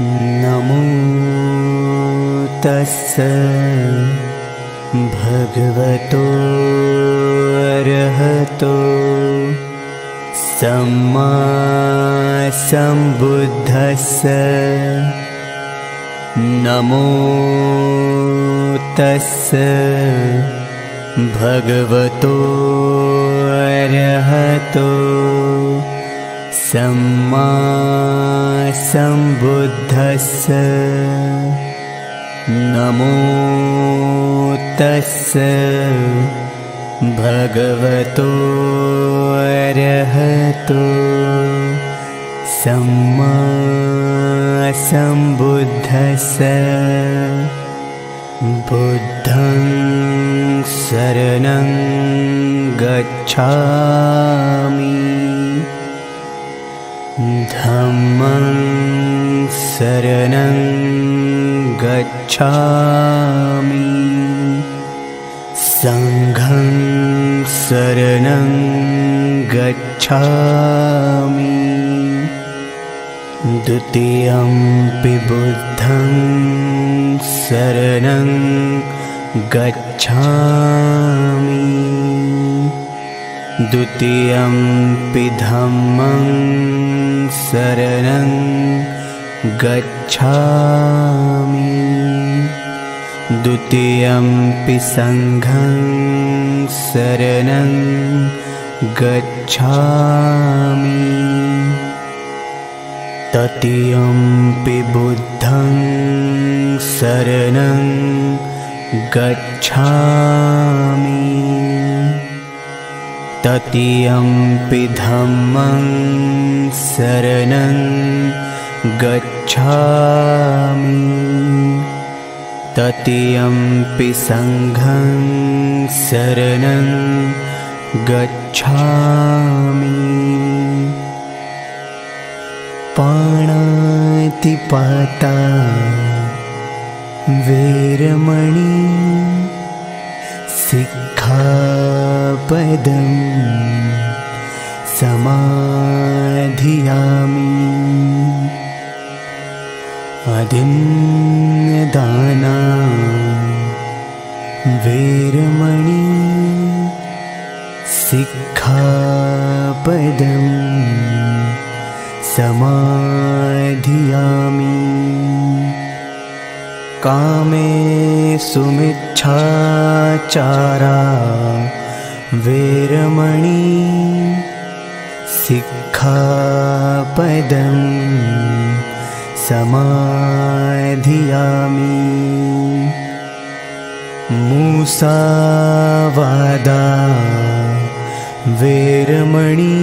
नमो तस्स भगवतो अरहतो सम्मा सम्बुद्धस्स नमो तस्स भगवतो अरहतो सम्मा सम्बुद्धस्स नमो तस्स भगवतो अरहतो सम्मा सम्बुद्धस्स बुद्धं शरणं गच्छामि धम्मं शरणं गच्छामि संघं शरणं गच्छामि द्वितीयंपि बुद्धं शरणं गच्छामि द्वितीयंपि धम्मं शरणं गच्छामि द्वितीयंपि संघं शरणं गच्छामि तृतीयंपि बुद्धं शरणं गच्छामि तृतीयंपि धम्मं शरणं गच्छामि तृतीयंपि संघं शरणं गच्छामि पाणातिपाता वेरमणि सिक्खापदं समाधियामि अदिन्नदाना वेरमणि सिक्खापदं समाधियामि कामेषु मिच्छाचारा वेरमणि सिक्खापदं समाधियामि मुसावादा वेरमणि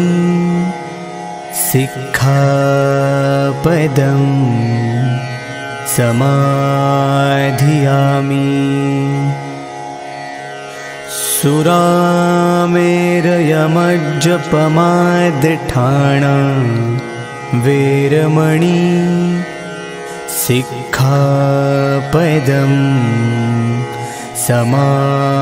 सिक्खापदं समाधियामि सुरामेरयमज्जपमादठाणा वेरमणि सिक्खापदं समाधियामि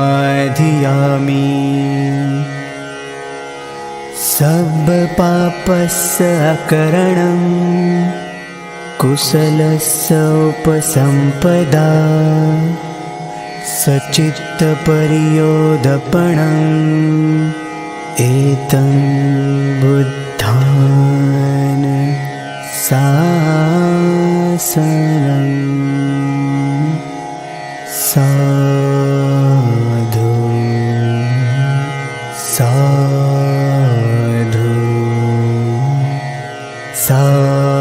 सब्बपापस्य अकरणं कुशलस्य उपसम्पदा सचित्तपरियोधपणम् एतं बुद्धान शासनम् साधु साधु साधु.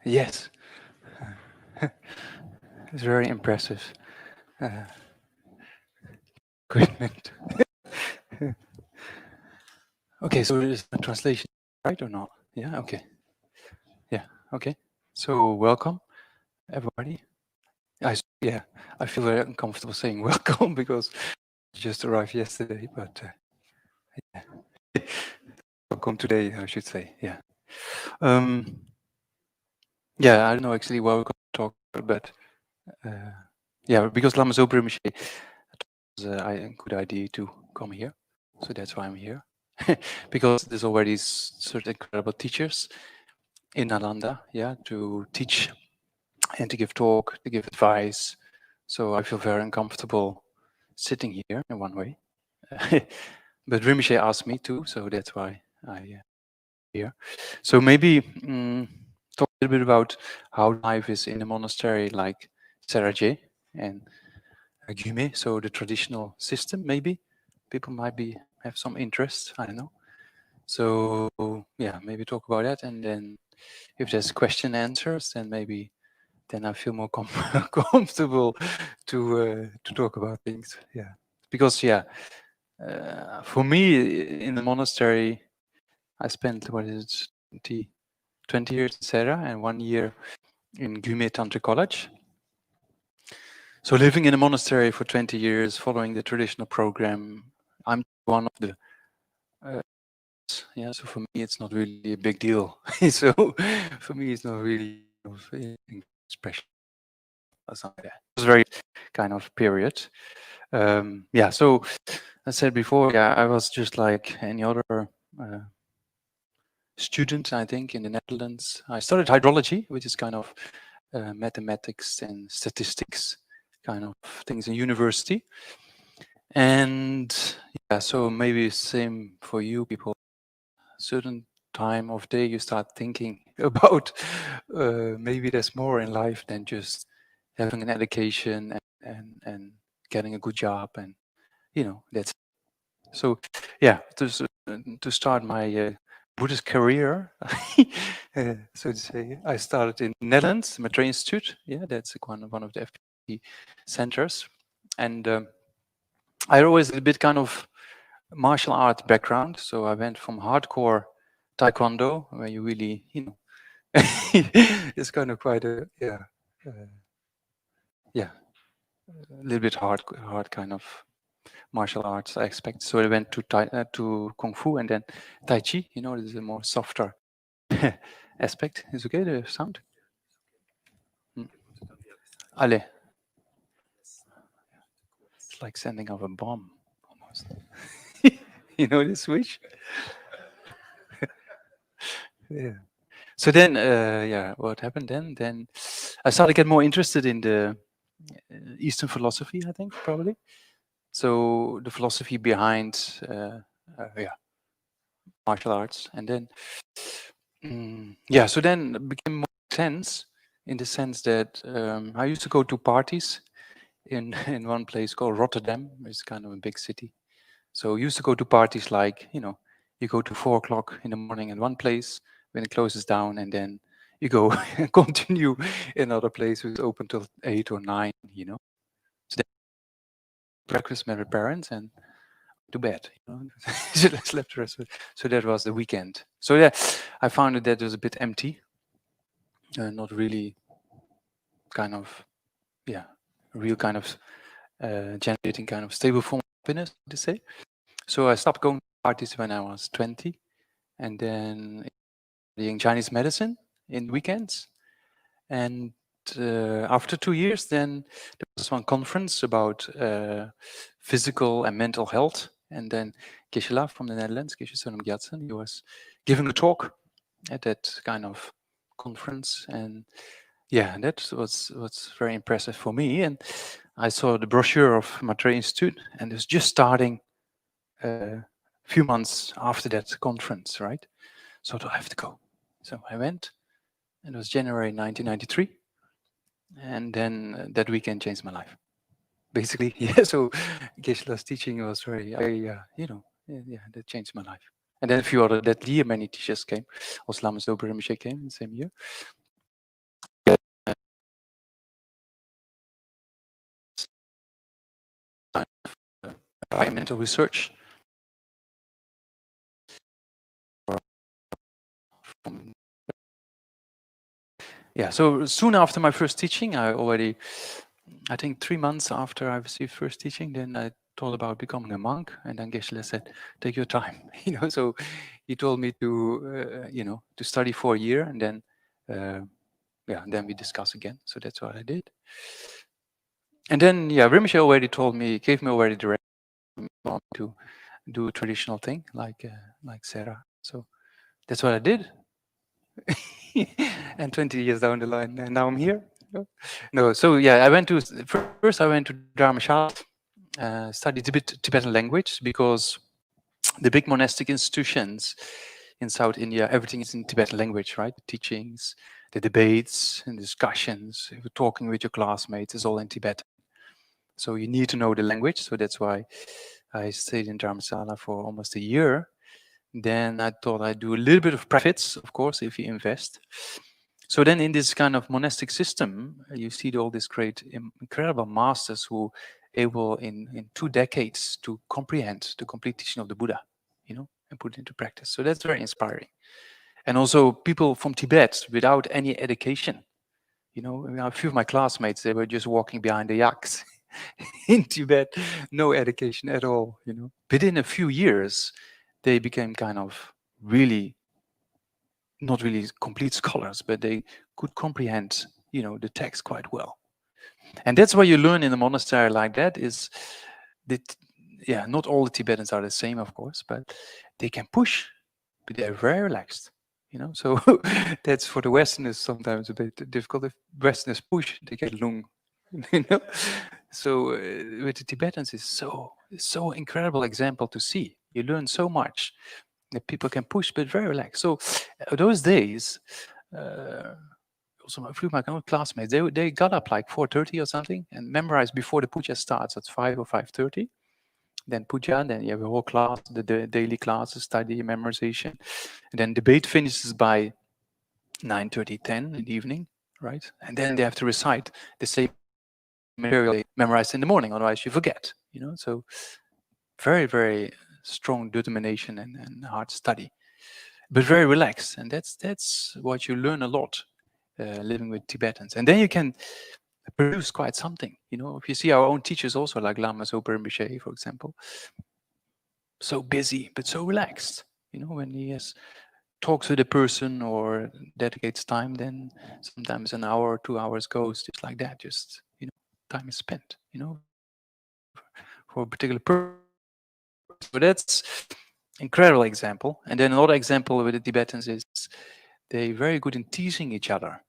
Yes, it's very impressive equipment. Okay, so is the translation right or not? Yeah, okay. Yeah, okay. So welcome, everybody. Yeah, I feel very uncomfortable saying welcome because I just arrived yesterday, but yeah. Welcome today, I should say. Yeah. Yeah, I don't know actually what we're going to talk about, but yeah, because Lama Zopa Rinpoche was a good idea to come here, so that's why I'm here. Because there's already certain incredible teachers in Nalanda, yeah, to teach and to give talk, to give advice. So I feel very uncomfortable sitting here in one way. But Rinpoche asked me to, so that's why I here. So maybe talk a little bit about how life is in a monastery like Sera and Gyume, so the traditional system. Maybe people might have some interest. I don't know. So yeah, maybe talk about that, and then if there's question answers, then maybe then I feel more comfortable to talk about things. Yeah, because yeah, for me in the monastery, I spent what is it, 20 years in Sera and 1 year in Gyume Tantra College. So living in a monastery for 20 years, following the traditional program, I'm one of the yeah, so for me it's not really a big deal. So for me it's not really special or something like that. It was a very kind of period. Yeah, so I said before, yeah, I was just like any other student, I think, in the Netherlands. I studied hydrology, which is kind of mathematics and statistics kind of things in university. And yeah, so maybe same for you people. Certain time of day you start thinking about maybe there's more in life than just having an education and getting a good job, and that's so. Yeah, to start my Buddhist career, so to say, I started in Netherlands, Monastery Institute. Yeah, that's one of the FPT centers, and I had always a bit kind of martial art background, so I went from hardcore taekwondo, where you really, it's kind of quite a a little bit hard kind of martial arts, I expect. So I went to kung fu and then tai chi. This is a more softer aspect. Is okay the sound? Allez. It's like sending off a bomb almost. The switch. Yeah. So then, what happened then? Then I started to get more interested in the Eastern philosophy, I think, probably. So the philosophy behind, martial arts, and then, so then it became more intense in the sense that I used to go to parties in in one place called Rotterdam. It's kind of a big city. So I used to go to parties like, you go to 4 o'clock in the morning in one place when it closes down, and then you go and continue in another place which is open till 8 or 9, So then breakfast met my parents and to bed, So I slept the rest of it. So that was the weekend. So yeah, I found that was a bit empty, not really kind of, real kind of generating kind of stable form of happiness, to say. So I stopped going to parties when I was 20, and then studying Chinese medicine in weekends. And after 2 years, then there was one conference about physical and mental health. And then Geshe from the Netherlands, Geshe Namdak, he was giving a talk at that kind of conference. And yeah, that was very impressive for me. And I saw the brochure of Monastery Institute, and it was just starting a few months after that conference, right? So I have to go. So I went, and it was January 1993. And then that weekend changed my life. Basically, yeah. So Geshe-la's teaching was very, that changed my life. And then a few other, that year many teachers came. Also Lama Geshe came in the same year. Environmental research. Yeah, so soon after my first teaching, I think 3 months after I received first teaching, then I thought about becoming a monk, and then Geshe said, take your time, so he told me to, to study for a year, and then, then we discuss again. So that's what I did. And then, Rinpoche already gave me already the direction to do a traditional thing like Sera. So that's what I did. And 20 years down the line, and now I'm here. No, so I went to Dharmashala, studied Tibetan language, because the big monastic institutions in South India, everything is in Tibetan language, right? The teachings, the debates and discussions, talking with your classmates is all in Tibetan. So you need to know the language. So that's why I stayed in Dharmasala for almost a year. Then I thought I'd do a little bit of profits, of course, if you invest. So then in this kind of monastic system, you see all these great, incredible masters who able in 2 decades to comprehend the complete teaching of the Buddha, and put it into practice. So that's very inspiring. And also people from Tibet without any education, You know, a few of my classmates, they were just walking behind the yaks in Tibet, no education at all, you know. But in a few years, they became kind of really, not really complete scholars, but they could comprehend, you know, the text quite well. And that's what you learn in a monastery like that is that, yeah, not all the Tibetans are the same, of course, but they can push, but they're very relaxed, you know. So that's for the Westerners sometimes a bit difficult. If Westerners push, they get lung, you know. So with the Tibetans, it's so incredible example to see. You learn so much that people can push, but very relaxed. So those days. Also, a few of my own classmates, they got up like 4:30 or something and memorized before the puja starts at 5 or 5:30. Then puja, then you have a whole class, the daily classes, study, memorization. And then debate finishes by 9:30, 10 in the evening, right? And then they have to recite the same material they memorized in the morning, otherwise you forget, you know? So very, very strong determination and hard study, but very relaxed. And that's what you learn a lot living with Tibetans. And then you can produce quite something, you know. If you see our own teachers also, like Lama Zopa Rinpoche, for example, so busy but so relaxed, you know. When he has talks with a person or dedicates time, then sometimes an hour or 2 hours goes just like that, just, you know, time is spent, you know, for a particular purpose. So that's incredible example. And then another example with the Tibetans is they're very good in teasing each other,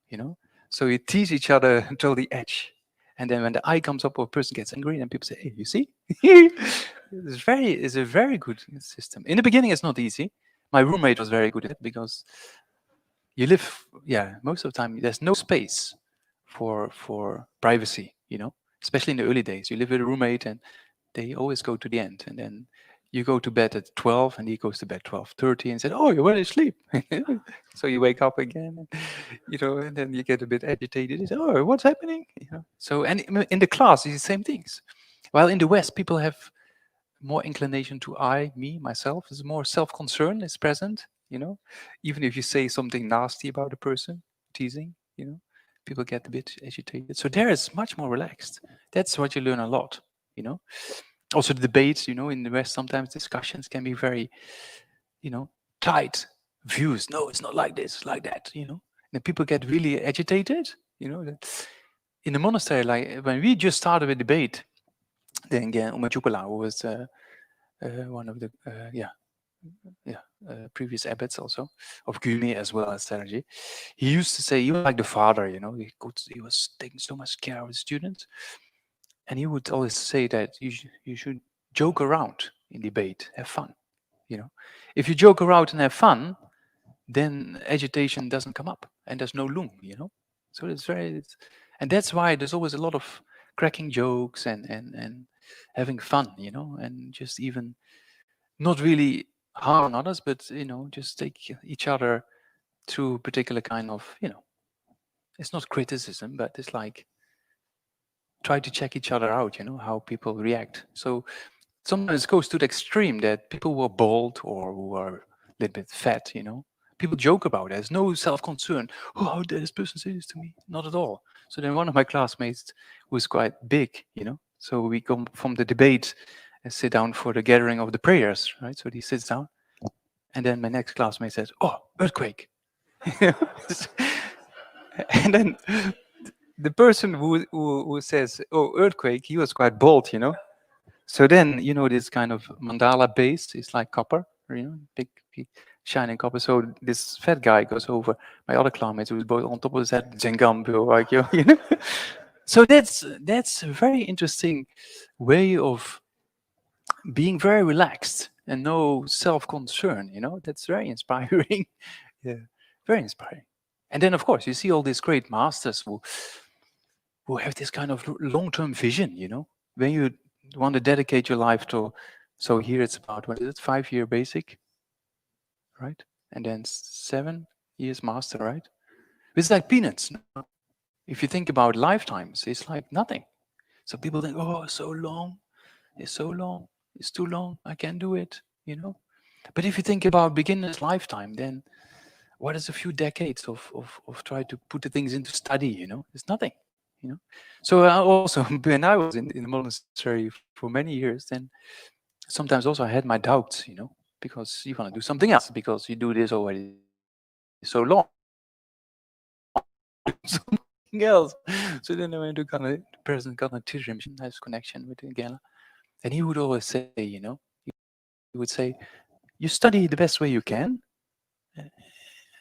you know. So you tease each other until the edge, and then when the eye comes up or a person gets angry, then people say, "Hey, you see?" It's a very good system. In the beginning, it's not easy. My roommate was very good at it because you live, yeah, most of the time there's no space for privacy, you know. Especially in the early days, you live with a roommate, and they always go to the end, and then you go to bed at 12 and he goes to bed 12:30 and said, "Oh, you went to sleep." So you wake up again, you know, and then you get a bit agitated. You say, "Oh, what's happening?" You know. So, and in the class, it's the same things. While in the West, people have more inclination to I, me, myself. Is more self-concern is present, you know. Even if you say something nasty about a person, teasing, you know, people get a bit agitated. So there is much more relaxed. That's what you learn a lot, you know. Also the debates, you know, in the West, sometimes discussions can be very, you know, tight views. No, it's not like this, it's like that, you know. And people get really agitated, you know. In the monastery, like when we just started a debate, then again, Umachukala, who was one of the, previous abbots also, of Gyumi as well as Sergi. He used to say, he was like the father, you know, he was taking so much care of his students. And he would always say that you should joke around in debate, have fun. You know, if you joke around and have fun, then agitation doesn't come up, and there's no lung. You know, so and that's why there's always a lot of cracking jokes and having fun. You know, and just even not really harm others, but you know, just take each other through a particular kind of, you know, it's not criticism, but it's like try to check each other out, you know, how people react. So sometimes it goes to the extreme that people who are bald or who are a little bit fat, you know, people joke about it. There's no self-concern. Oh, how did this person say this to me? Not at all. So then one of my classmates was quite big, you know, so we come from the debate and sit down for the gathering of the prayers, right? So he sits down, and then my next classmate says, "Oh, earthquake." And then the person who says, "Oh, earthquake," he was quite bold, you know. So then, you know, this kind of mandala base is like copper, you know, big shining copper. So this fat guy goes over my other classmates who's both on top of his head, Zengambu, like you know. So that's a very interesting way of being very relaxed and no self-concern, you know. That's very inspiring. Yeah, very inspiring. And then, of course, you see all these great masters who have this kind of long-term vision, you know. When you want to dedicate your life to, so here it's about, what is it, 5-year basic, right? And then 7 years master, right? It's like peanuts. No? If you think about lifetimes, it's like nothing. So people think, oh, so long, it's so long, it's too long, I can't do it, you know. But if you think about beginner's lifetime, then what is a few decades of try to put the things into study, it's nothing, So also, when I was in the monastery for many years, then sometimes also I had my doubts, because you want to do something else, because you do this already so long. Something else. So then I went to the President Ganden and Drepung, nice connection with Gela. And he would always say, he would say, you study the best way you can,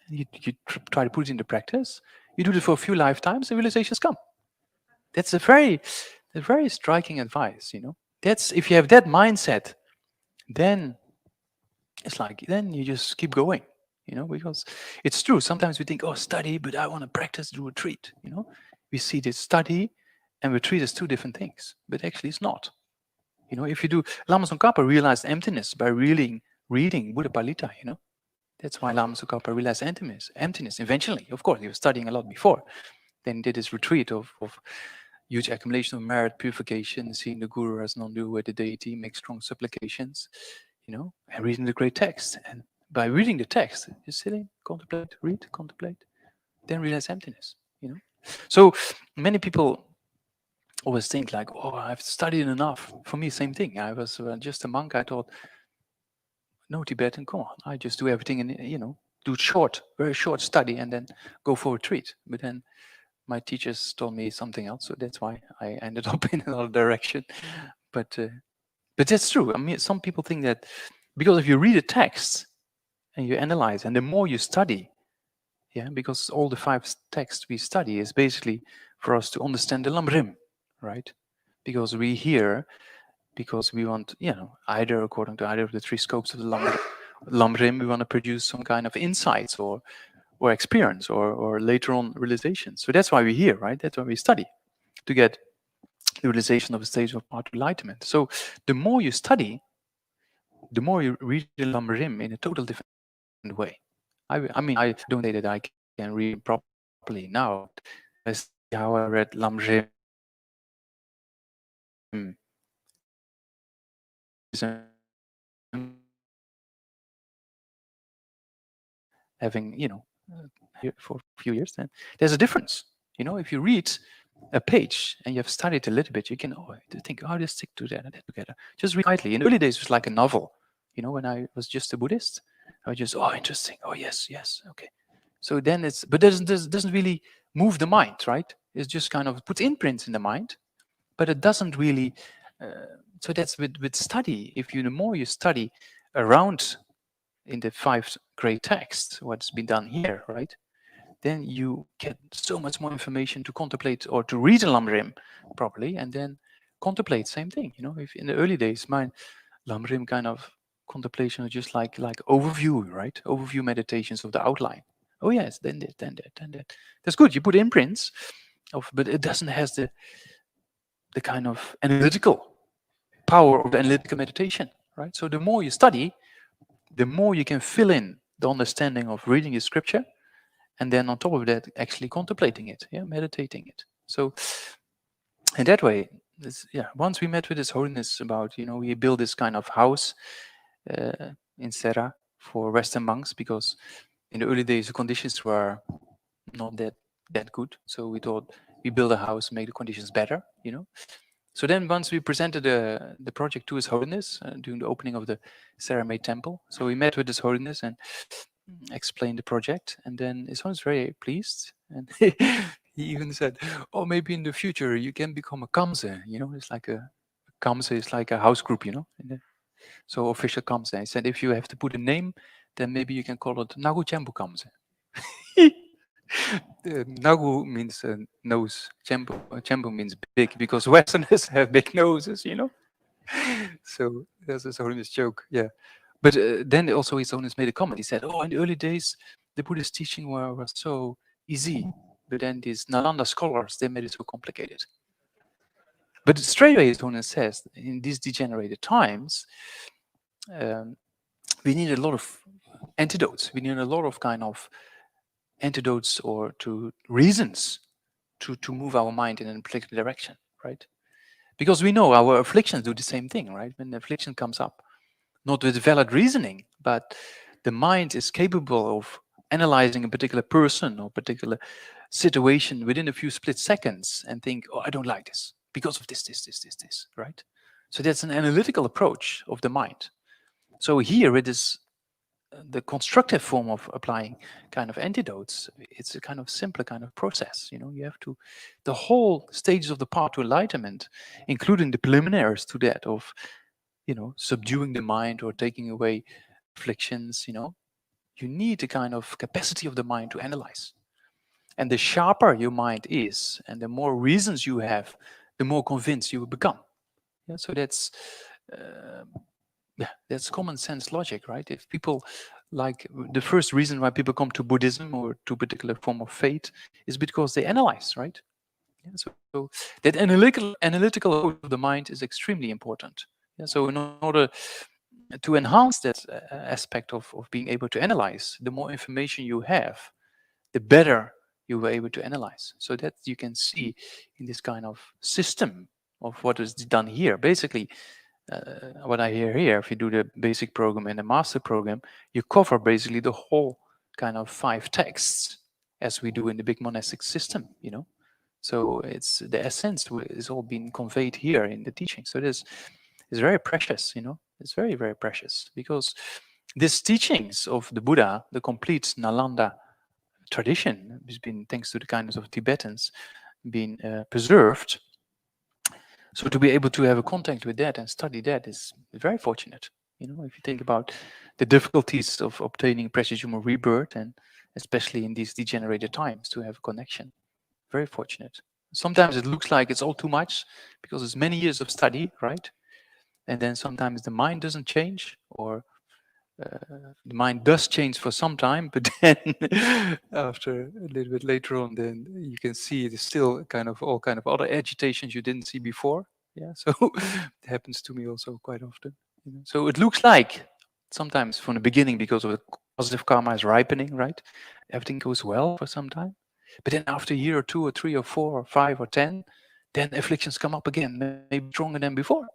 you try to put it into practice, you do this for a few lifetimes, and realizations come. That's a very striking advice, That's, if you have that mindset, then it's like, then you just keep going, because it's true. Sometimes we think, oh, study, but I want to practice, do retreat, We see this study and retreat as two different things, but actually it's not. If you do, Lama Tsongkhapa realized emptiness by reading Buddha Palita, That's why Lama Tsongkhapa realized emptiness eventually. Of course, he was studying a lot before. Then he did his retreat of huge accumulation of merit, purification, seeing the Guru as non-dual with the deity, make strong supplications, and reading the great text. And by reading the text, just sitting, contemplate, read, contemplate, then realize emptiness, So many people always think like, oh, I've studied enough. For me, same thing. I was just a monk. I thought, no Tibetan, come on. I just do everything and, do very short study and then go for a retreat. But then my teachers told me something else. So that's why I ended up in another direction. But that's true. I mean, some people think that because if you read a text and you analyze, and the more you study, because all the 5 texts we study is basically for us to understand the Lamrim, right? Because we hear, because we want, either according to either of the 3 scopes of the Lamrim, we want to produce some kind of insights or experience or later on realization. So that's why we're here, right? That's why we study, to get the realization of a stage of part enlightenment. So the more you study, the more you read the Lamrim in a total different way. I mean, I don't say that I can read properly now. I see how I read Lamrim having, here for a few years, then there's a difference. If you read a page and you have studied a little bit, you can think, oh, just stick to that and that together. Just read lightly. In the early days, it was like a novel. When I was just a Buddhist, I was just, oh, interesting. Oh, yes, okay. So then but doesn't really move the mind, right? It just kind of puts imprints in the mind, but it doesn't really. So that's with study. The more you study around in the 5 great texts, what's been done here, right? Then you get so much more information to contemplate or to read a Lamrim properly, and then contemplate same thing. If in the early days, my Lamrim kind of contemplation was just like overview, right? Overview meditations of the outline. Oh yes, then that, then that, then that. That's good. You put imprints but it doesn't have the kind of analytical power of the analytical meditation, right? So the more you study, the more you can fill in the understanding of reading the scripture, and then on top of that, actually contemplating it, meditating it. So in that way, once we met with His Holiness about, we built this kind of house in Sera for Western monks, because in the early days, the conditions were not that good. So we thought we build a house, make the conditions better, So then once we presented the project to His Holiness during the opening of the Sera Made Temple, so we met with His Holiness and explained the project, and then His Holiness was very pleased, and he even said, oh, maybe in the future you can become a kamse, it's like a kamse is like a house group, so official kamse. He said, if you have to put a name, then maybe you can call it Nagu Chembu Kamse. Nagu means nose, Chembu means big, because Westerners have big noses, So that's His Holiness joke, yeah. But then also His Holiness made a comment. He said, oh, in the early days, the Buddhist teaching was so easy. But then these Nalanda scholars, they made it so complicated. But straight away, His Holiness says, in these degenerated times, we need a lot of antidotes. We need a lot of kind of antidotes or to reasons to move our mind in a particular direction, right? Because we know our afflictions do the same thing, right? When the affliction comes up, not with valid reasoning, but the mind is capable of analyzing a particular person or particular situation within a few split seconds and think, oh, I don't like this because of this, right? So that's an analytical approach of the mind. So here it is the constructive form of applying kind of antidotes. It's a kind of simpler kind of process. You have to, the whole stages of the path to enlightenment, including the preliminaries to that of, subduing the mind or taking away afflictions, you need a kind of capacity of the mind to analyze. And the sharper your mind is, and the more reasons you have, the more convinced you will become. Yeah, so that's common sense logic, right? If people, like, the first reason why people come to Buddhism or to a particular form of faith is because they analyze, right? Yeah, so that analytical approach of the mind is extremely important. Yeah, so in order to enhance that aspect of being able to analyze, the more information you have, the better you were able to analyze. So that you can see in this kind of system of what is done here. Basically, what I hear here, if you do the basic program and the master program, you cover basically the whole kind of 5 texts as we do in the big monastic system, So it's the essence is all being conveyed here in the teaching. So this is very precious, It's very, very precious, because these teachings of the Buddha, the complete Nalanda tradition, has been, thanks to the kindness of Tibetans, been preserved. So to be able to have a contact with that and study that is very fortunate. If you think about the difficulties of obtaining precision rebirth, and especially in these degenerated times, to have a connection, very fortunate. Sometimes it looks like it's all too much because it's many years of study, right? And then sometimes the mind doesn't change, or the mind does change for some time, but then after a little bit later on, then you can see there's still kind of all kind of other agitations you didn't see before. Yeah, so it happens to me also quite often. So it looks like sometimes from the beginning, because of the positive karma is ripening, right? Everything goes well for some time, but then after a year or 2 or 3 or 4 or 5 or 10, then afflictions come up again, maybe stronger than before.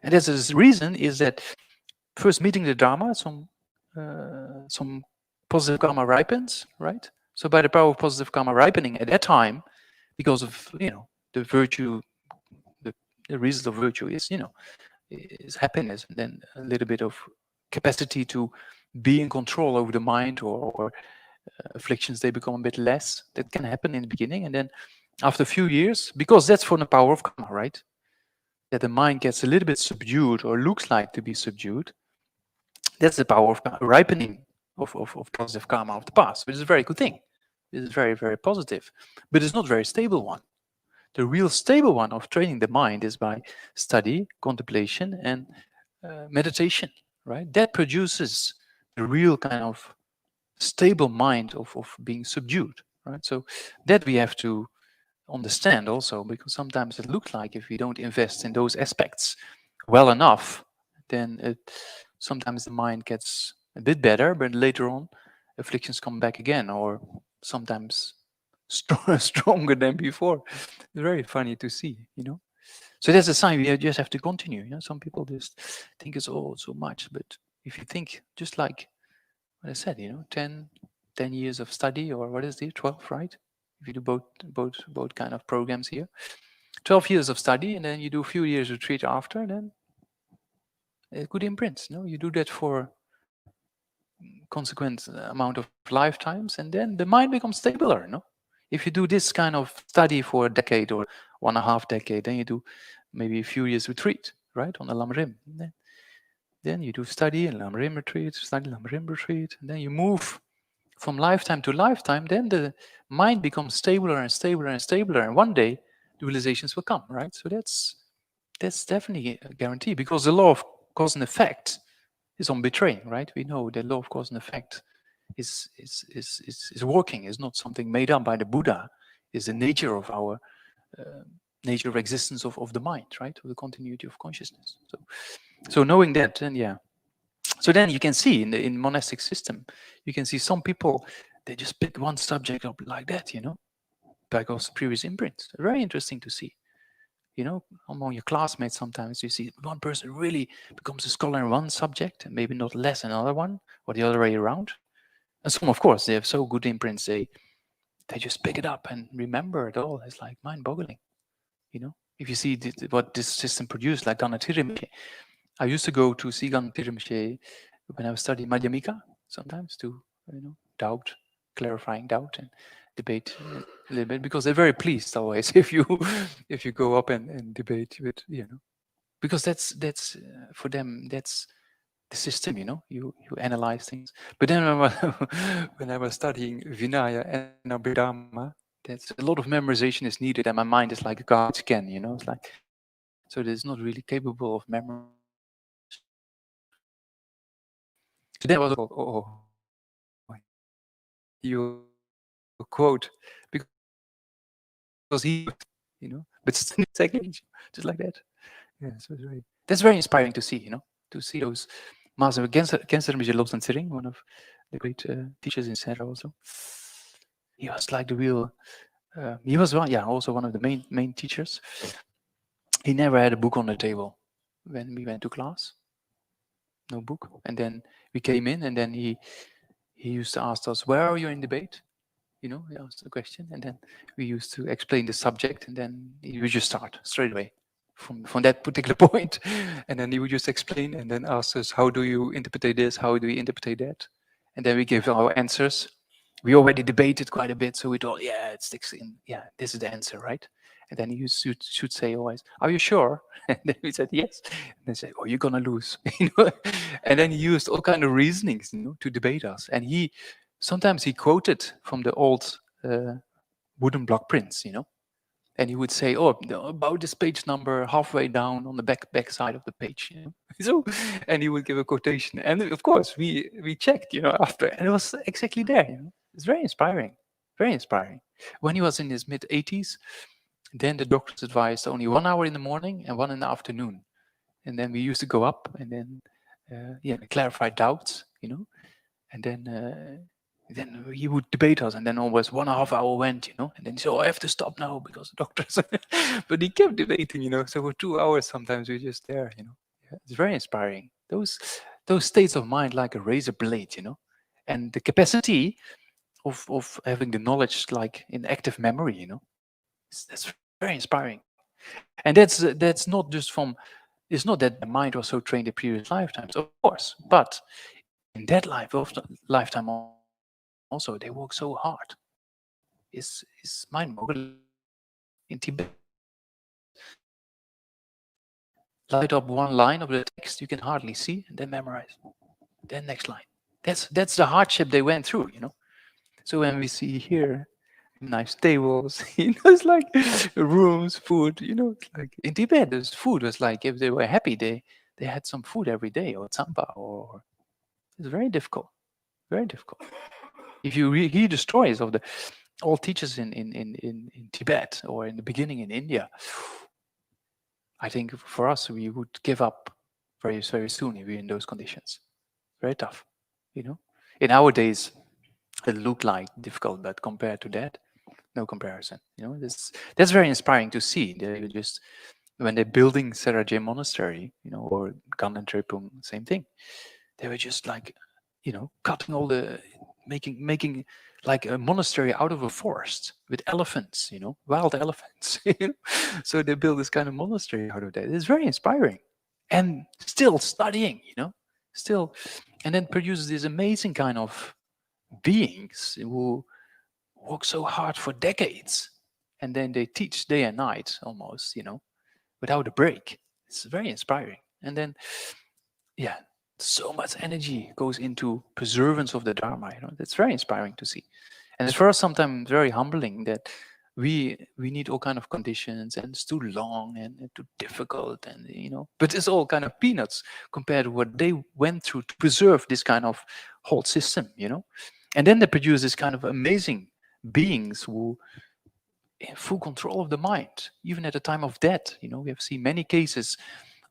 And that's the reason is that first meeting the Dharma, some positive karma ripens, right? So by the power of positive karma ripening at that time, because of the virtue, the result of virtue is happiness, and then a little bit of capacity to be in control over the mind, or afflictions, they become a bit less. That can happen in the beginning, and then after a few years, because that's from the power of karma, right? That the mind gets a little bit subdued, or looks like to be subdued. That's the power of ripening of positive karma of the past, which is a very good thing. It is very, very positive, but it's not a very stable one. The real stable one of training the mind is by study, contemplation, and meditation, right? That produces the real kind of stable mind of being subdued, right? So that we have to understand also, because sometimes it looks like if we don't invest in those aspects well enough, then sometimes the mind gets a bit better, but later on afflictions come back again, or sometimes stronger than before. It's very funny to see, So that's a sign we just have to continue. Some people just think it's all so much, but if you think just like what I said, 10 years of study, or what is it, 12, right? If you do both kind of programs here, 12 years of study, and then you do a few years retreat after, then it could imprint. You do that for consequent amount of lifetimes, and then the mind becomes stabler. If you do this kind of study for a decade or 1.5 decade, then you do maybe a few years retreat, right, on the Lamrim. Then you do study and Lamrim retreat, study Lamrim retreat, and then you move from lifetime to lifetime. Then the mind becomes stabler and stabler and stabler, and one day the realizations will come, right? So that's definitely a guarantee, because the law of cause and effect is unbetraying, right? We know the law of cause and effect is working. Is not something made up by the Buddha. Is the nature of our nature of existence of the mind, right? Of the continuity of consciousness. So knowing that, then so then you can see in monastic system, you can see some people, they just pick one subject up like that, because previous imprints. Very interesting to see. Among your classmates, sometimes you see one person really becomes a scholar in one subject and maybe not less in another one, or the other way around. And some, of course, they have so good imprints, they just pick it up and remember it all. It's like mind-boggling, you know. If you see what this system produced, like Ganden and Drepung. I used to go to see Ganden and Drepung when I was studying Madhyamika sometimes to, doubt, clarifying doubt and debate a little bit, because they're very pleased always if you go up and debate with, because that's for them, that's the system, you analyze things. But then when I was studying Vinaya and now Dhamma, that's a lot of memorization is needed, and my mind is like a garbage can, it's like, so it's not really capable of memory. So then I was, you quote, because he, but still exactly just like that. Yeah, so that's very inspiring to see, to see those Master Geshe Namdak, one of the great teachers in Sera also. He was like the real, he was also one of the main teachers. He never had a book on the table when we went to class. No book. And then we came in, and then he used to ask us, where are you in debate? He asked the question, and then we used to explain the subject, and then he would just start straight away from that particular point. And then he would just explain and then ask us, how do you interpret this? How do we interpret that? And then we give our answers. We already debated quite a bit, so we thought, yeah, it sticks in. Yeah, this is the answer, right? And then he should say always, are you sure? And then we said, yes. And they said, oh, you're going to lose. And then he used all kind of reasonings, to debate us. And sometimes he quoted from the old wooden block prints, and he would say, oh, about this page number halfway down on the back side of the page, So, and he would give a quotation. And of course, we checked, after, and it was exactly there, It's very inspiring, very inspiring. When he was in his mid-80s, then the doctors advised only 1 hour in the morning and 1 in the afternoon. And then we used to go up and then, clarify doubts, and then he would debate us, and then always 1.5 hours went, and then he said, oh, I have to stop now because the doctors, but he kept debating, so for 2 hours, sometimes we're just there, Yeah, it's very inspiring. Those states of mind, like a razor blade, and the capacity of having the knowledge like in active memory, that's very inspiring. And that's not just from, it's not that the mind was so trained in previous lifetimes, of course, but in that lifetime also, they work so hard. It's mind-boggling. In Tibet, light up one line of the text you can hardly see, and then memorize. Then next line. That's the hardship they went through, So when we see here nice tables, it's like rooms, food, it's like in Tibet, this food was like, if they were happy, they had some food every day, or tsampa, or it's very difficult, very difficult. If you hear the stories of the all teachers in Tibet or in the beginning in India, I think for us, we would give up very, very soon if we're in those conditions. Very tough, In our days, it looked like difficult, but compared to that, no comparison. That's very inspiring to see. They just, when they're building Sera Monastery, or Ganden and Drepung, same thing. They were just like, cutting all the, making like a monastery out of a forest with elephants, wild elephants. So they build this kind of monastery out of that. It's very inspiring, and still studying, still, and then produces this amazing kind of beings who work so hard for decades, and then they teach day and night almost, without a break. It's very inspiring. And then, yeah, so much energy goes into preservance of the Dharma. That's very inspiring to see, and it's for us sometimes very humbling that we need all kind of conditions, and it's too long and too difficult, and but it's all kind of peanuts compared to what they went through to preserve this kind of whole system. And then they produce this kind of amazing beings who in full control of the mind, even at the time of death. We have seen many cases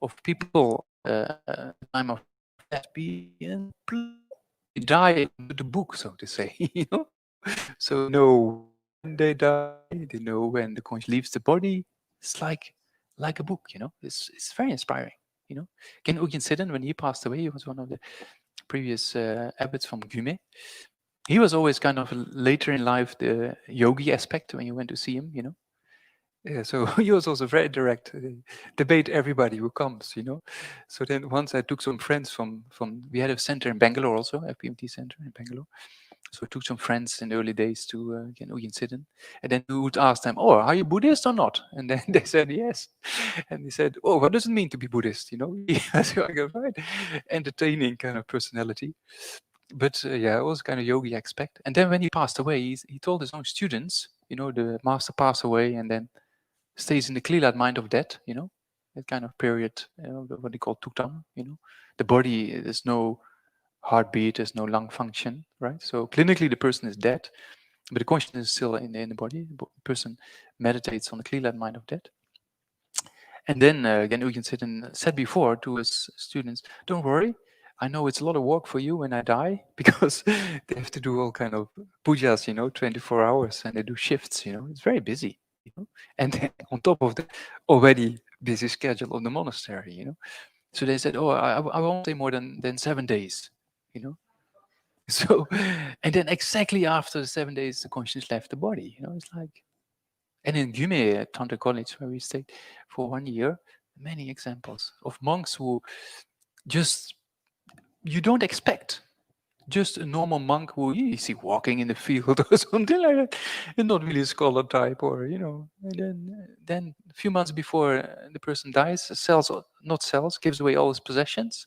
of people time of death being die to the book, so to say. So know when they die, they know when the conscious leaves the body. It's like a book. It's very inspiring. Ken Ugyen Sidden, when he passed away, he was one of the previous abbots from Gume. He was always kind of later in life the yogi aspect when you went to see him, Yeah, so he was also very direct, debate everybody who comes, So then once I took some friends from we had a center in Bangalore also, a PMT center in Bangalore. So I took some friends in the early days to Ujin Sitten, and then we would ask them, "Oh, are you Buddhist or not?" And then they said yes, and they said, "Oh, what does it mean to be Buddhist?" So I go, right, entertaining kind of personality, but yeah, it was kind of yogi aspect. And then when he passed away, he told his own students, the master passed away, and then stays in the clear mind of death, that kind of period, what they call tuktam, the body, there's no heartbeat, there's no lung function, right? So clinically the person is dead, but the consciousness is still in the body. The person meditates on the clear mind of death. And then again, Ujin Sitten said before to his students, don't worry, I know it's a lot of work for you when I die, because they have to do all kind of pujas, 24 hours, and they do shifts, it's very busy, and then on top of the already busy schedule of the monastery, So they said, oh, I won't stay more than 7 days, So, and then exactly after the 7 days, the consciousness left the body, it's like, and in Gyume at Tantra College, where we stayed for 1 year, many examples of monks who just, you don't expect, just a normal monk who you see walking in the field or something like that, and not really a scholar type, or, and then a few months before the person dies, not sells, gives away all his possessions,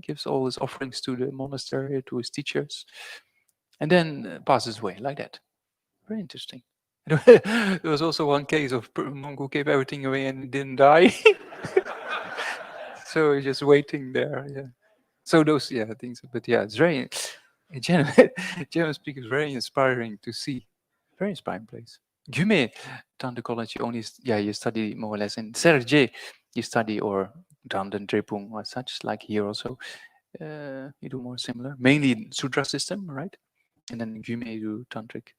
gives all his offerings to the monastery, to his teachers, and then passes away like that. Very interesting. There was also one case of a monk who gave everything away and didn't die. So he's just waiting there. Yeah. So those, things. But yeah, it's very, general speaking, very inspiring to see. Very inspiring place. Gyume Tantra College, you only, you study more or less. In Sera, you study, or Ganden and Drepung or such, like here also. You do more similar, mainly sutra system, right? And then in Gyume you do tantric.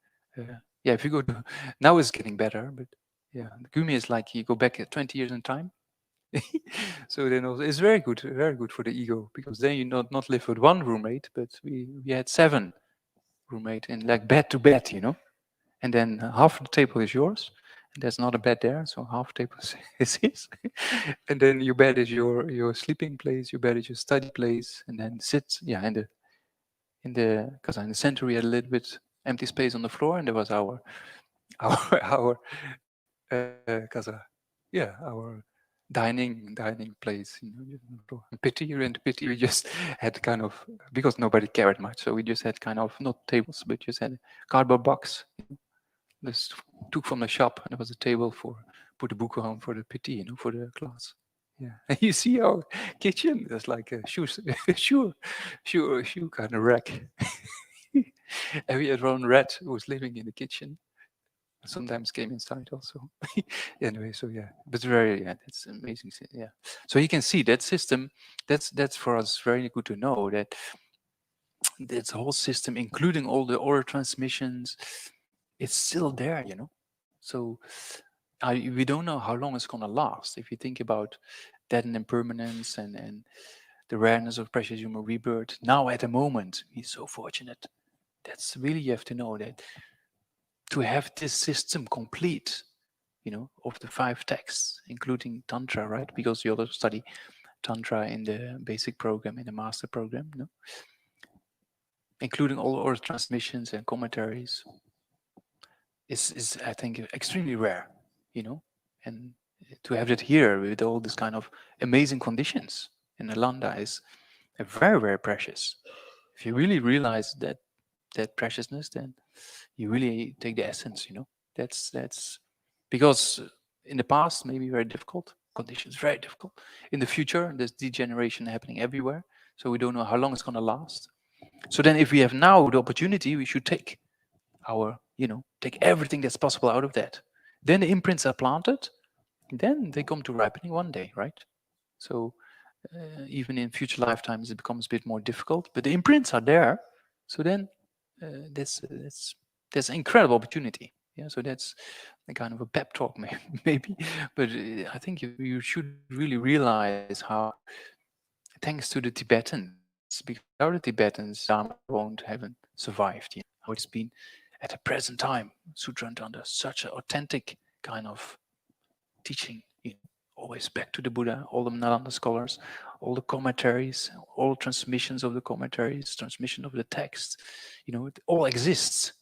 If you go to, now it's getting better, but yeah, the Gyume is like you go back 20 years in time. So then also, it's very good for the ego, because then you not live with one roommate, but we had 7 roommate in like bed to bed, and then half the table is yours, and there's not a bed there, so half table is his, and then your bed is your sleeping place, your bed is your study place, and then sit because in the center we had a little bit empty space on the floor, and there was our our casa, our dining place, in pity, you're in pity, we just had kind of, because nobody cared much, so we just had kind of not tables, but just had a cardboard box, just took from the shop, and there was a table for put the book on for the pity, for the class. Yeah, and you see our kitchen. There's like a shoe kind of rack. And we had one rat who was living in the kitchen. Sometimes came inside also. Anyway, so yeah, but that's amazing. Yeah, so you can see that system. That's for us very good to know that this whole system, including all the oral transmissions, it's still there. So we don't know how long it's gonna last. If you think about death and impermanence, and the rareness of precious human rebirth, now at the moment, we're so fortunate. That's really, you have to know that to have this system complete, of the 5 texts, including Tantra, right? Because you also study Tantra in the basic program, in the master program, including all our transmissions and commentaries, is I think extremely rare, and to have it here with all this kind of amazing conditions in Alanda is very, very precious. If you really realize that preciousness, then you really take the essence, that's because in the past maybe very difficult conditions, very difficult. In the future, there's degeneration happening everywhere, so we don't know how long it's going to last. So then if we have now the opportunity, we should take take everything that's possible out of that. Then the imprints are planted, then they come to ripening one day, right? So even in future lifetimes it becomes a bit more difficult, but the imprints are there. So then that's an incredible opportunity. Yeah, so that's a kind of a pep talk, maybe. But I think you should really realize how, thanks to the Tibetans, because without the Tibetans, Dhamma won't haven't survived. how it's been at the present time. Sutrantanda, such an authentic kind of teaching, always back to the Buddha, all the Nalanda scholars, all the commentaries, all transmissions of the commentaries, transmission of the text, it all exists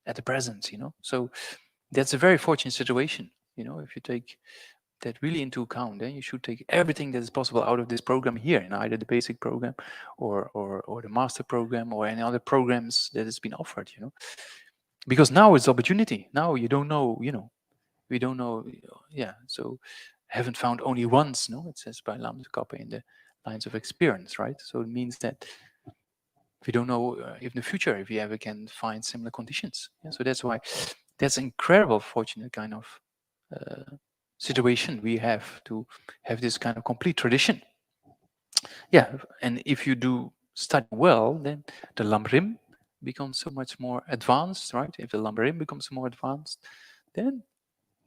at the present, So that's a very fortunate situation, if you take that really into account, then you should take everything that is possible out of this program here, in either the basic program or the master program or any other programs that has been offered, Because now it's opportunity. Now you don't know, we don't know, so haven't found only once, no? It says by Lama Tsongkhapa in the lines of experience, right? So it means that we don't know if in the future, if we ever can find similar conditions. Yeah? So that's why that's incredible, fortunate kind of situation we have to have this kind of complete tradition. Yeah, and if you do study well, then the Lamrim becomes so much more advanced, right? If the Lamrim becomes more advanced, then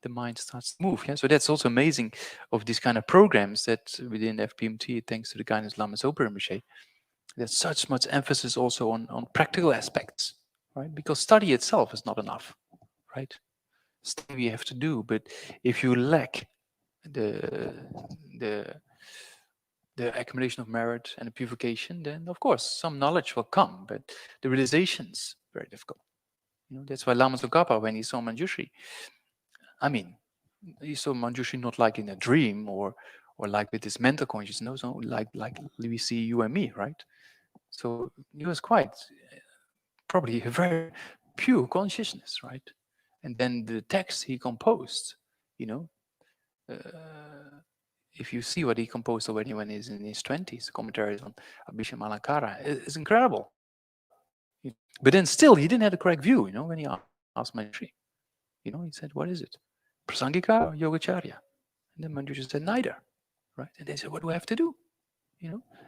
the mind starts to move. Yeah, so that's also amazing of these kind of programs that within FPMT, thanks to the guidance of Lama Zopa Rinpoche, there's such much emphasis also on practical aspects, right? Because study itself is not enough, right? Study we have to do, but if you lack the accumulation of merit and the purification, then of course some knowledge will come, but the realization's very difficult. That's why Lama Tsongkhapa, when he saw Manjushri, I mean, he saw Manjushri not like in a dream or like with his mental consciousness, no, like we see you and me, right? So he was quite probably a very pure consciousness, right? And then the text he composed, if you see what he composed already when he's in his 20s, commentaries on Abhishek Malankara, is incredible. But then still, he didn't have the correct view, when he asked Manjushri. He said, what is it? Prasangika or Yogacharya? And then Manjushri said, neither, right? And they said, what do I have to do?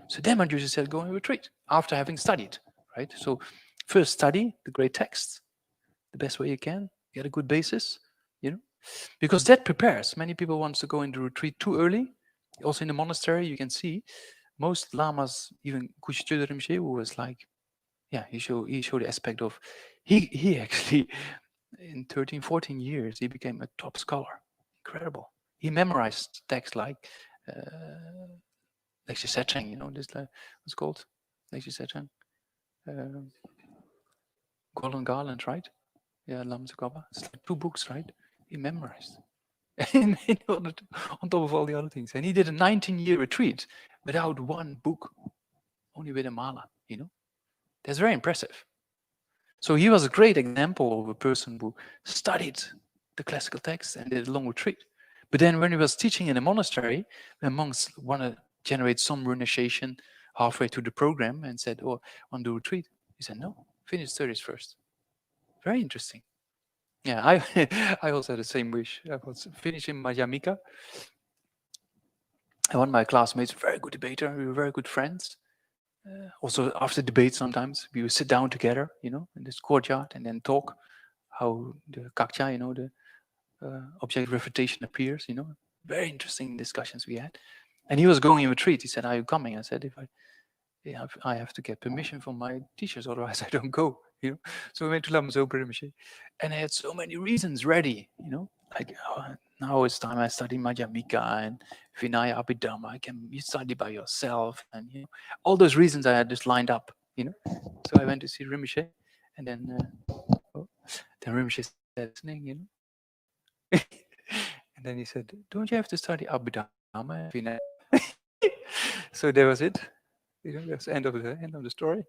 So then Manjushri said, go and retreat after having studied, right? So first study the great texts the best way you can, get a good basis, because that prepares. Many people want to go into retreat too early. Also in the monastery, you can see most lamas, even Kushchödar Rinpoche, who was like, he showed the aspect of, he actually, in 13, 14 years, he became a top scholar. Incredible. He memorized texts like Geshe Setcheng, this what's called Geshe Setcheng, Golden Garland, right? Yeah, Lama Tsongkhapa. It's like 2 books, right? He memorized. in order to, on top of all the other things. And he did a 19-year retreat without 1 book, only with a mala, That's very impressive. So he was a great example of a person who studied the classical texts and did a long retreat. But then when he was teaching in a monastery, the monks want to generate some renunciation halfway through the program and said, oh, on the retreat. He said, no, finish studies first. Very interesting. Yeah, I also had the same wish. I was finishing Madhyamika. And one of my classmates, very good debater, we were very good friends. Also, after debate, sometimes we would sit down together, in this courtyard and then talk how the kakcha, the object refutation appears, Very interesting discussions we had. And he was going in retreat. He said, are you coming? I said, I have to get permission from my teachers, otherwise I don't go. So we went to Lama Zopa Rinpoche, and I had so many reasons ready. Like now it's time I study Madhyamika and Vinaya Abhidhamma. You study by yourself, and all those reasons I had just lined up. So I went to see Rinpoche, and then Rinpoche said, listening, and then he said, "Don't you have to study Abhidhamma and Vinaya?" So there was it. That's the end of the story.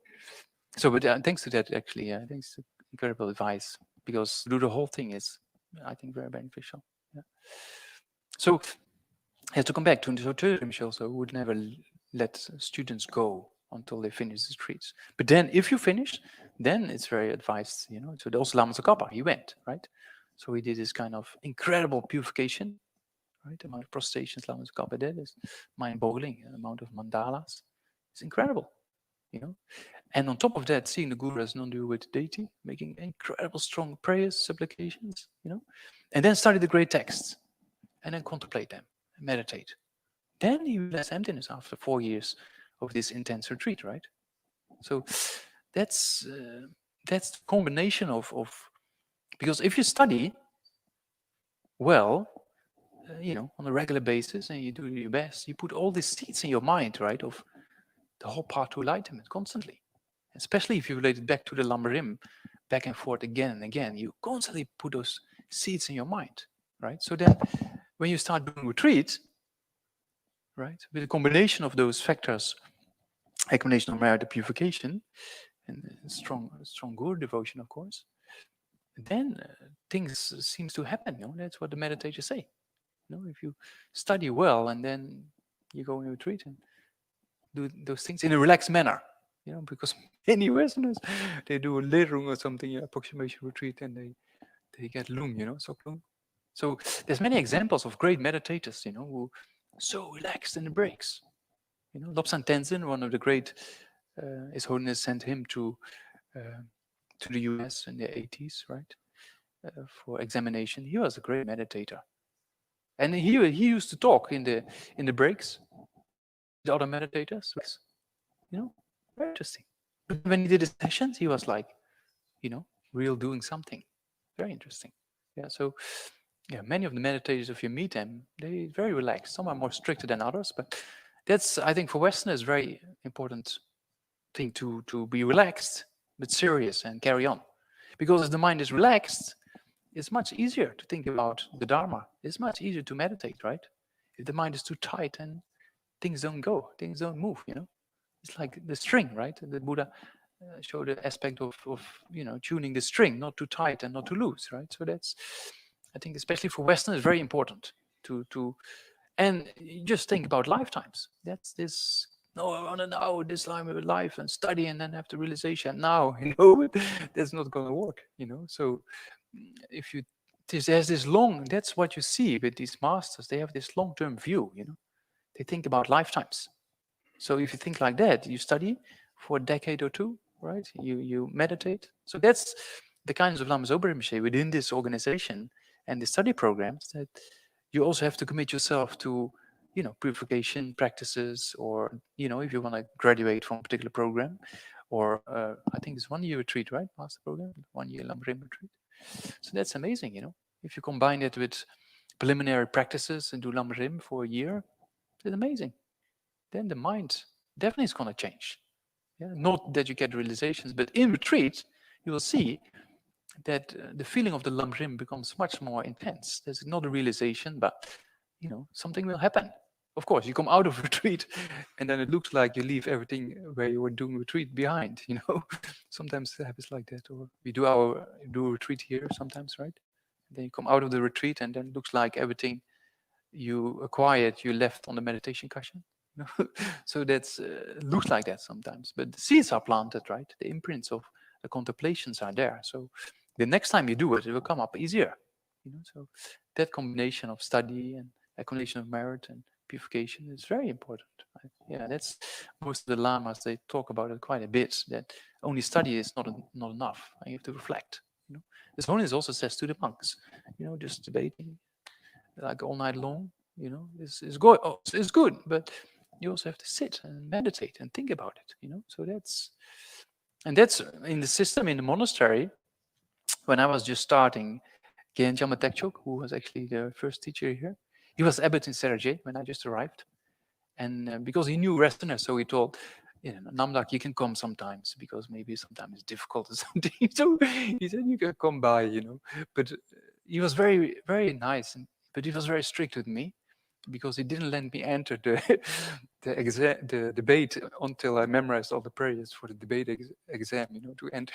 So, but thanks to that, actually, thanks to incredible advice, because to do the whole thing is, I think, very beneficial. Yeah. So, to come back to Rinpoche also, would never let students go until they finish the retreats. But then, if you finish, then it's very advised, So also Lama Tsongkhapa, he went, right? So he did this kind of incredible purification, right? The amount of prostrations Lama Tsongkhapa did is mind-boggling. The amount of mandalas, it's incredible, And on top of that, seeing the Guru as non-dual with deity, making incredible strong prayers, supplications, and then study the great texts, and then contemplate them, and meditate. Then he realized emptiness after 4 years of this intense retreat, right? So that's that's the combination of because if you study well, on a regular basis, and you do your best, you put all these seeds in your mind, right, of the whole path to enlightenment constantly. Especially if you relate it back to the Lamrim, back and forth again and again, you constantly put those seeds in your mind, right? So then when you start doing retreat, right, with a combination of those factors, accumulation of merit, purification, and strong guru devotion, of course, then things seems to happen. That's what the meditators say. If you study well and then you go in a retreat and do those things in a relaxed manner, because many Westerners, they do a Lerung or something, approximation retreat, and they get lung, so lung. So there's many examples of great meditators, who are so relaxed in the breaks. Lobsang Tenzin, one of the great, His Holiness sent him to the US in the 80s, right, for examination. He was a great meditator, and he used to talk in the breaks, the other meditators, very interesting. But when he did his sessions, he was like, real doing something. Very interesting. Yeah, so many of the meditators, if you meet them, they're very relaxed. Some are more stricter than others, but that's, I think, for Westerners, very important thing to be relaxed, but serious and carry on. Because if the mind is relaxed, it's much easier to think about the Dharma. It's much easier to meditate, right? If the mind is too tight, and things don't go, things don't move, It's like the string, right? The Buddha showed the aspect of tuning the string, not too tight and not too loose, right? So that's, I think, especially for Westerners, very important to and you just think about lifetimes. That's this. No, I want to know this life and study and then have the realization. Now, that's not going to work. So if you there's this long. That's what you see with these masters. They have this long-term view. They think about lifetimes. So if you think like that, you study for a decade or two, right? You meditate. So that's the kinds of Lama Zopa Rinpoche within this organization and the study programs, that you also have to commit yourself to, purification practices, or, if you want to graduate from a particular program, or I think it's 1 year retreat, right? Master program, 1 year Lama Rim retreat. So that's amazing, If you combine it with preliminary practices and do Lama Rim for a year, it's amazing. Then the mind definitely is going to change. Yeah? Not that you get realizations, but in retreat, you will see that the feeling of the Lam Rim becomes much more intense. There's not a realization, but something will happen. Of course, you come out of retreat, and then it looks like you leave everything where you were doing retreat behind. Sometimes it happens like that. Or we do a retreat here sometimes, right? And then you come out of the retreat, and then it looks like everything you acquired, you left on the meditation cushion. So that's looks like that sometimes, but the seeds are planted, right? The imprints of the contemplations are there. So the next time you do it, it will come up easier. So that combination of study and accumulation of merit and purification is very important. Right? Yeah, that's most of the lamas, they talk about it quite a bit. That only study is not enough. You have to reflect. This Holiness also says to the monks, just debating like all night long, is good. Oh, it's good, but you also have to sit and meditate and think about it. So that's in the system in the monastery. When I was just starting, Genjama Tekchok, who was actually the first teacher here, he was abbot in Sera when I just arrived, and because he knew Westerners, so he told, Namdak, you can come sometimes, because maybe sometimes it's difficult or something. So he said you can come by, But he was very, very nice, but he was very strict with me, because he didn't let me enter the debate until I memorized all the prayers for the debate exam, to enter.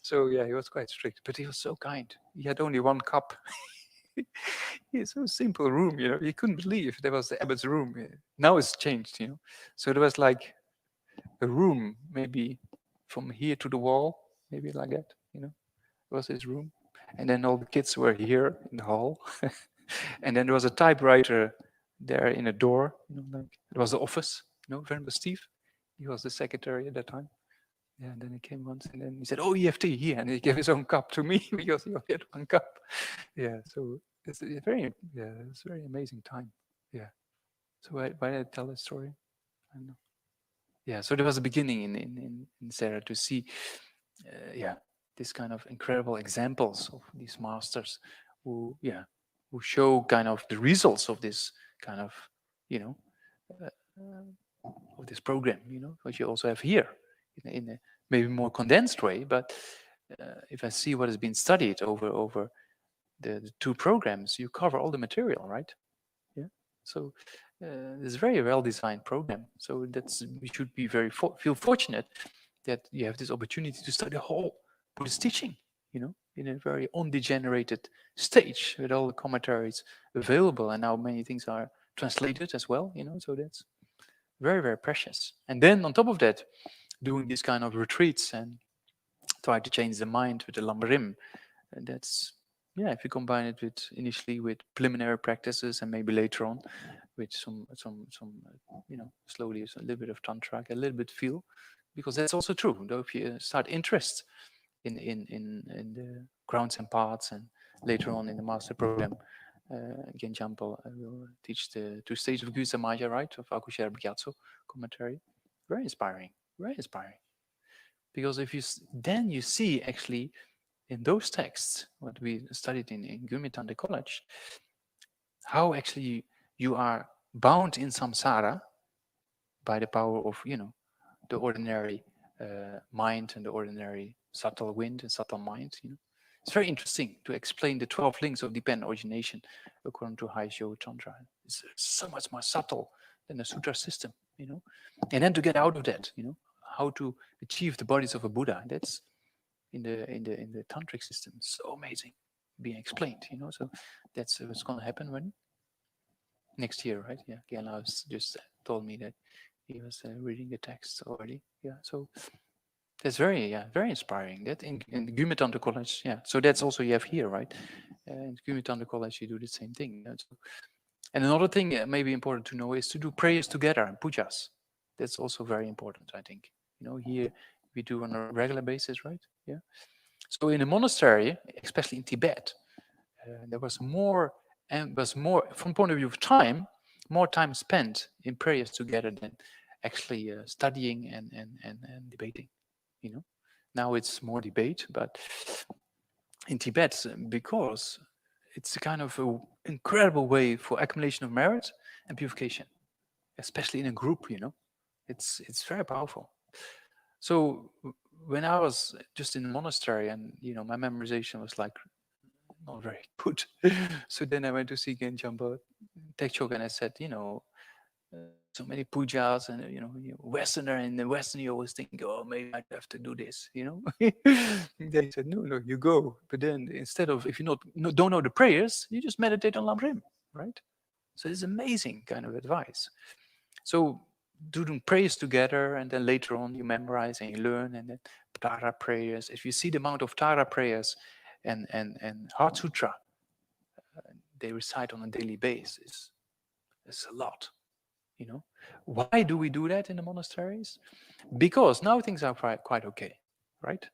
So yeah, he was quite strict, but he was so kind. He had only one cup. It's so simple room, you couldn't believe there was the abbot's room. Now it's changed, So there was like a room, maybe from here to the wall, maybe like that, It was his room. And then all the kids were here in the hall. And then there was a typewriter there in a door, it was the office, Venerable Steve. He was the secretary at that time. Yeah, and then he came once, and then he said, "Oh, EFT here," and he gave his own cup to me because he only had one cup. Yeah, so it's a very amazing time. Yeah. So why did I tell this story? I don't know. Yeah, so there was a beginning in Sera to see this kind of incredible examples of these masters who show kind of the results of this kind of, of this program, what you also have here in a maybe more condensed way. But if I see what has been studied over the two programs, you cover all the material, right? Yeah. So it's a very well designed program. So we should be feel fortunate that you have this opportunity to study the whole Buddhist teaching, in a very undegenerated stage with all the commentaries available, and now many things are translated as well, so that's very, very precious. And then on top of that, doing these kind of retreats and try to change the mind with the Lamrim, and that's, if you combine it with initially with preliminary practices and maybe later on with some slowly a little bit of tantra, a little bit feel, because that's also true. Though if you start interest in the grounds and paths, and later on in the master program, Genjampel will teach the 2 stages of Gyusamaja, right, of Akushera Gyatso commentary. Very inspiring, very inspiring. Because if then you see actually in those texts, what we studied in Gyumitanda College, how actually you are bound in samsara by the power of, the ordinary mind and the ordinary subtle wind and subtle mind. It's very interesting to explain the 12 links of dependent origination according to Haisho Tantra. It's so much more subtle than the sutra system, And then to get out of that, how to achieve the bodies of a Buddha. That's in the tantric system. So amazing, being explained, So that's what's going to happen when next year, right? Yeah, Gelaus just told me that he was reading the text already. Yeah, so that's very inspiring. That in Gyumitanda College, so that's also you have here, right? In Gyumitanda College, you do the same thing. And another thing maybe important to know is to do prayers together and pujas. That's also very important, I think. Here we do on a regular basis, right? Yeah. So in a monastery, especially in Tibet, there was more, from point of view of time, more time spent in prayers together than actually studying and debating. Now it's more debate, but in Tibet, because it's a kind of an incredible way for accumulation of merit and purification, especially in a group. It's very powerful. So when I was just in the monastery, and my memorization was like not very good. So then I went to see Genjampa Tekchok, and I said, so many pujas, and Westerner, in the Western you always think, oh, maybe I have to do this, They said, no, you go. But then instead of, if you don't know the prayers, you just meditate on Lamrim, right? So it's amazing kind of advice. So doing prayers together, and then later on you memorize and you learn, and then Tara prayers. If you see the amount of Tara prayers and Heart Sutra they recite on a daily basis, it's a lot. Why do we do that in the monasteries? Because now things are quite okay, right?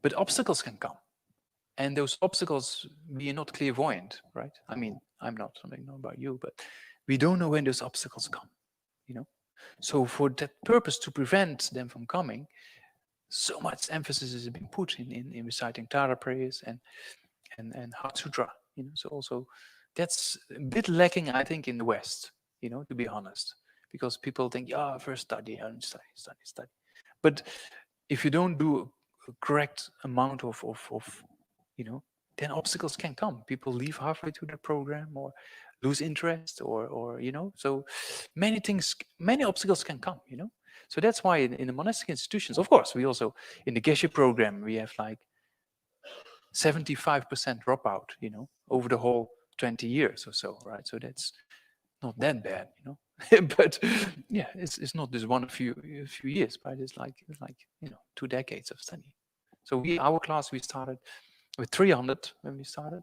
But obstacles can come, and those obstacles, we are not clairvoyant, right? I mean, I'm not, I don't know about you, but we don't know when those obstacles come. So for that purpose, to prevent them from coming, so much emphasis is being put in reciting Tara prayers and Heart Sutra. So also that's a bit lacking, I think, in the West. To be honest, because people think, first study and study. But if you don't do a correct amount of then obstacles can come. People leave halfway through the program or lose interest, or so many obstacles can come. So that's why in the monastic institutions, of course, we also in the geshe-program we have like 75% dropout, over the whole 20 years or so, right? So that's not that bad, but yeah, it's not just a few years, but it's like 2 decades of study. So our class, we started with 300 when we started,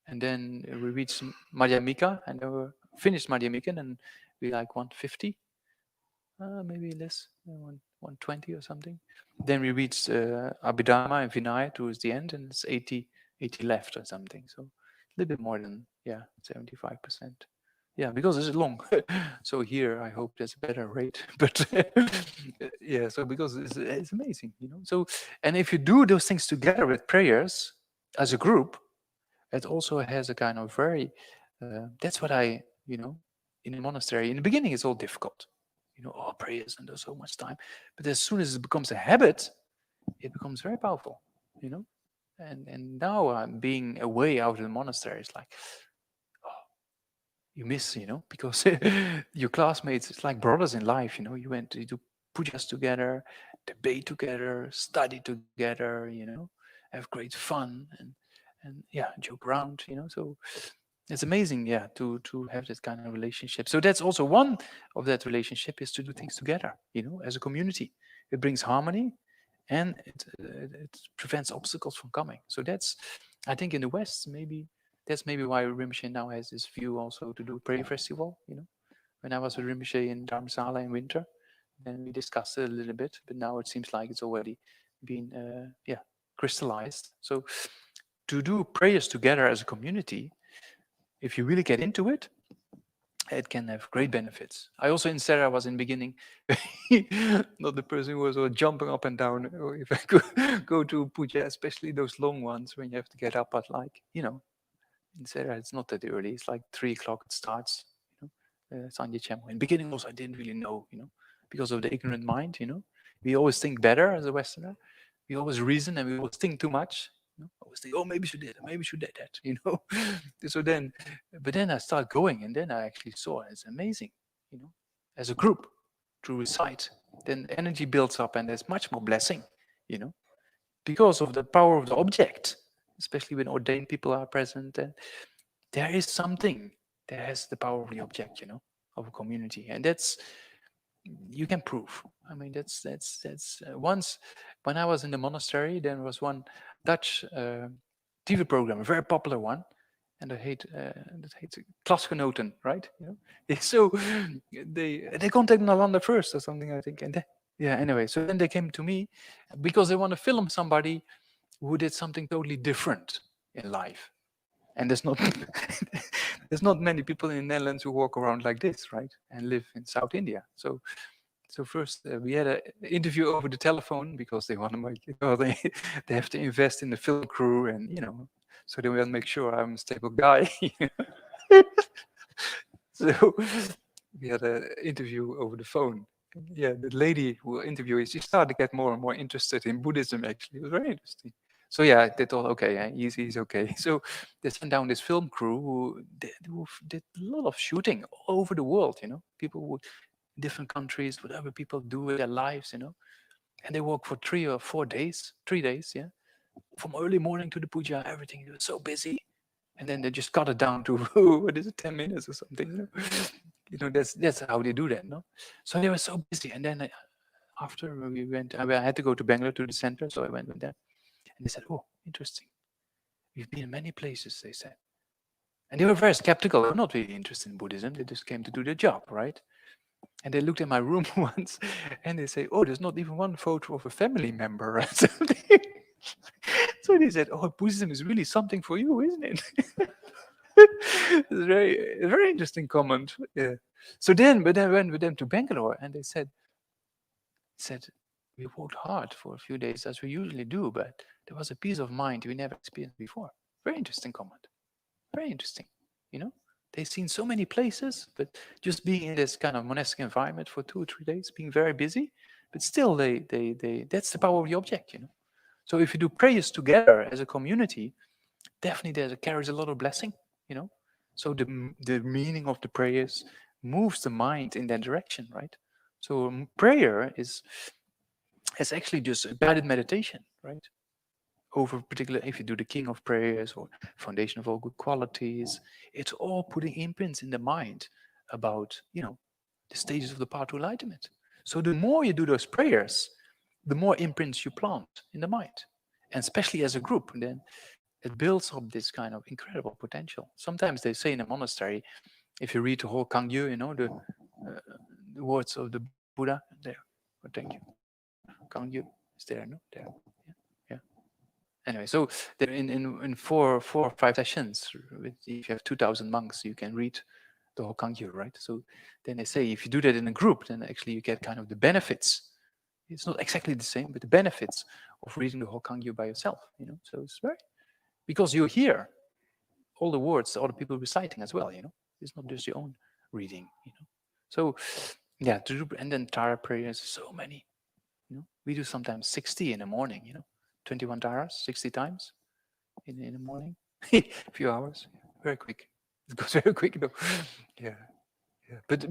and then we reached Madhyamika, and then we finished Madhyamika, and we like 150, maybe less, 120 or something. Then we reached Abhidharma and Vinaya towards the end, and it's 80 left or something. So a little bit more than 75%. Yeah, because it's long. So here I hope there's a better rate. But yeah, so because it's amazing, you know. So, and if you do those things together with prayers as a group, it also has a kind of very, that's what I, you know, in a monastery, in the beginning it's all difficult. You know, oh, prayers and there's so much time. But as soon as it becomes a habit, it becomes very powerful, you know. And now I'm being away out of the monastery. It's like, you miss, you know, because your classmates, it's like brothers in life, you know. You went to do pujas together, debate together, study together, you know, have great fun and yeah, joke around, you know. So it's amazing, yeah, to have that kind of relationship. So that's also one of that relationship, is to do things together, you know, as a community. It brings harmony and it prevents obstacles from coming. So that's, I think in the West, maybe that's maybe why Rinpoche now has this view also to do a prayer festival, you know. When I was with Rinpoche in Dharamsala in winter, then we discussed it a little bit, but now it seems like it's already been, yeah, crystallized. So to do prayers together as a community, if you really get into it, it can have great benefits. I also in Sera was in the beginning not the person who was jumping up and down, or if I could go to puja, especially those long ones when you have to get up at, like, you know, in Sera it's not that early, it's like 3 o'clock it starts, you know, Sanya Chemo. In the beginning also I didn't really know, you know, because of the ignorant mind, you know. We always think better as a Westerner. We always reason and we always think too much. You know? Always think, oh, maybe you should do that, maybe you should do that, you know. So then, but then I start going, and then I actually saw it's amazing, you know, as a group to recite. Then energy builds up, and there's much more blessing, you know, because of the power of the object, especially when ordained people are present. And there is something that has the power of the object, you know, of a community, and that's, you can prove. I mean, that's once when I was in the monastery, there was one Dutch TV program, a very popular one, and that heet Klasgenoten, right? You know, so they contacted Nalanda first or something, I think, and yeah. Anyway, so then they came to me because they want to film somebody who did something totally different in life. And there's not many people in the Netherlands who walk around like this, right? And live in South India. So first we had an interview over the telephone because they want to make, you know, they have to invest in the film crew, and you know, so they want to make sure I'm a stable guy. So we had an interview over the phone. Yeah, the lady who interviewed, she started to get more and more interested in Buddhism. Actually, it was very interesting. So yeah, they thought, okay, he's okay. So they sent down this film crew who did a lot of shooting all over the world. You know, people would different countries, whatever people do with their lives, you know. And they work for 3 or 4 days, 3 days, yeah. From early morning to the puja, everything. It was so busy. And then they just cut it down to, what is it, 10 minutes or something, you know. You know, that's how they do that, no? So they were so busy. And then after we went, I had to go to Bangalore to the center, so I went with them. And they said, oh, interesting. We've been in many places, they said. And they were very skeptical. They were not really interested in Buddhism. They just came to do their job, right? And they looked at my room once and they say, oh, there's not even one photo of a family member or something. So they said, oh, Buddhism is really something for you, isn't it? It's a very interesting comment. Yeah. So then, but I went with them to Bangalore, and they said, we worked hard for a few days as we usually do, but there was a peace of mind we never experienced before. Very interesting comment. Very interesting. You know, they've seen so many places, but just being in this kind of monastic environment for 2 or 3 days, being very busy, but still they that's the power of the object, you know. So if you do prayers together as a community, definitely carries a lot of blessing, you know. So the meaning of the prayers moves the mind in that direction, right? So prayer is actually just a guided meditation, right? Over particular, if you do the King of Prayers or Foundation of All Good Qualities, it's all putting imprints in the mind about, you know, the stages of the path to enlightenment. So the more you do those prayers, the more imprints you plant in the mind, and especially as a group, then it builds up this kind of incredible potential. Sometimes they say in a monastery, if you read the whole Kangyu, you know, the words of the Buddha, there. Oh, thank you. Kangyu is there, no? There. Yeah. Anyway, so there in 4 or 5 sessions, if you have 2,000 monks, you can read the Hokangyo, right? So then they say if you do that in a group, then actually you get kind of the benefits. It's not exactly the same, but the benefits of reading the Hokangyo by yourself, So it's very, because you hear all the words the other people reciting as well, It's not just your own reading, So yeah, to do, and then Tara prayers, so many, We do sometimes 60 in the morning, 21 Taras, 60 times in the morning, a few hours, very quick. It goes very quick, though. Yeah. But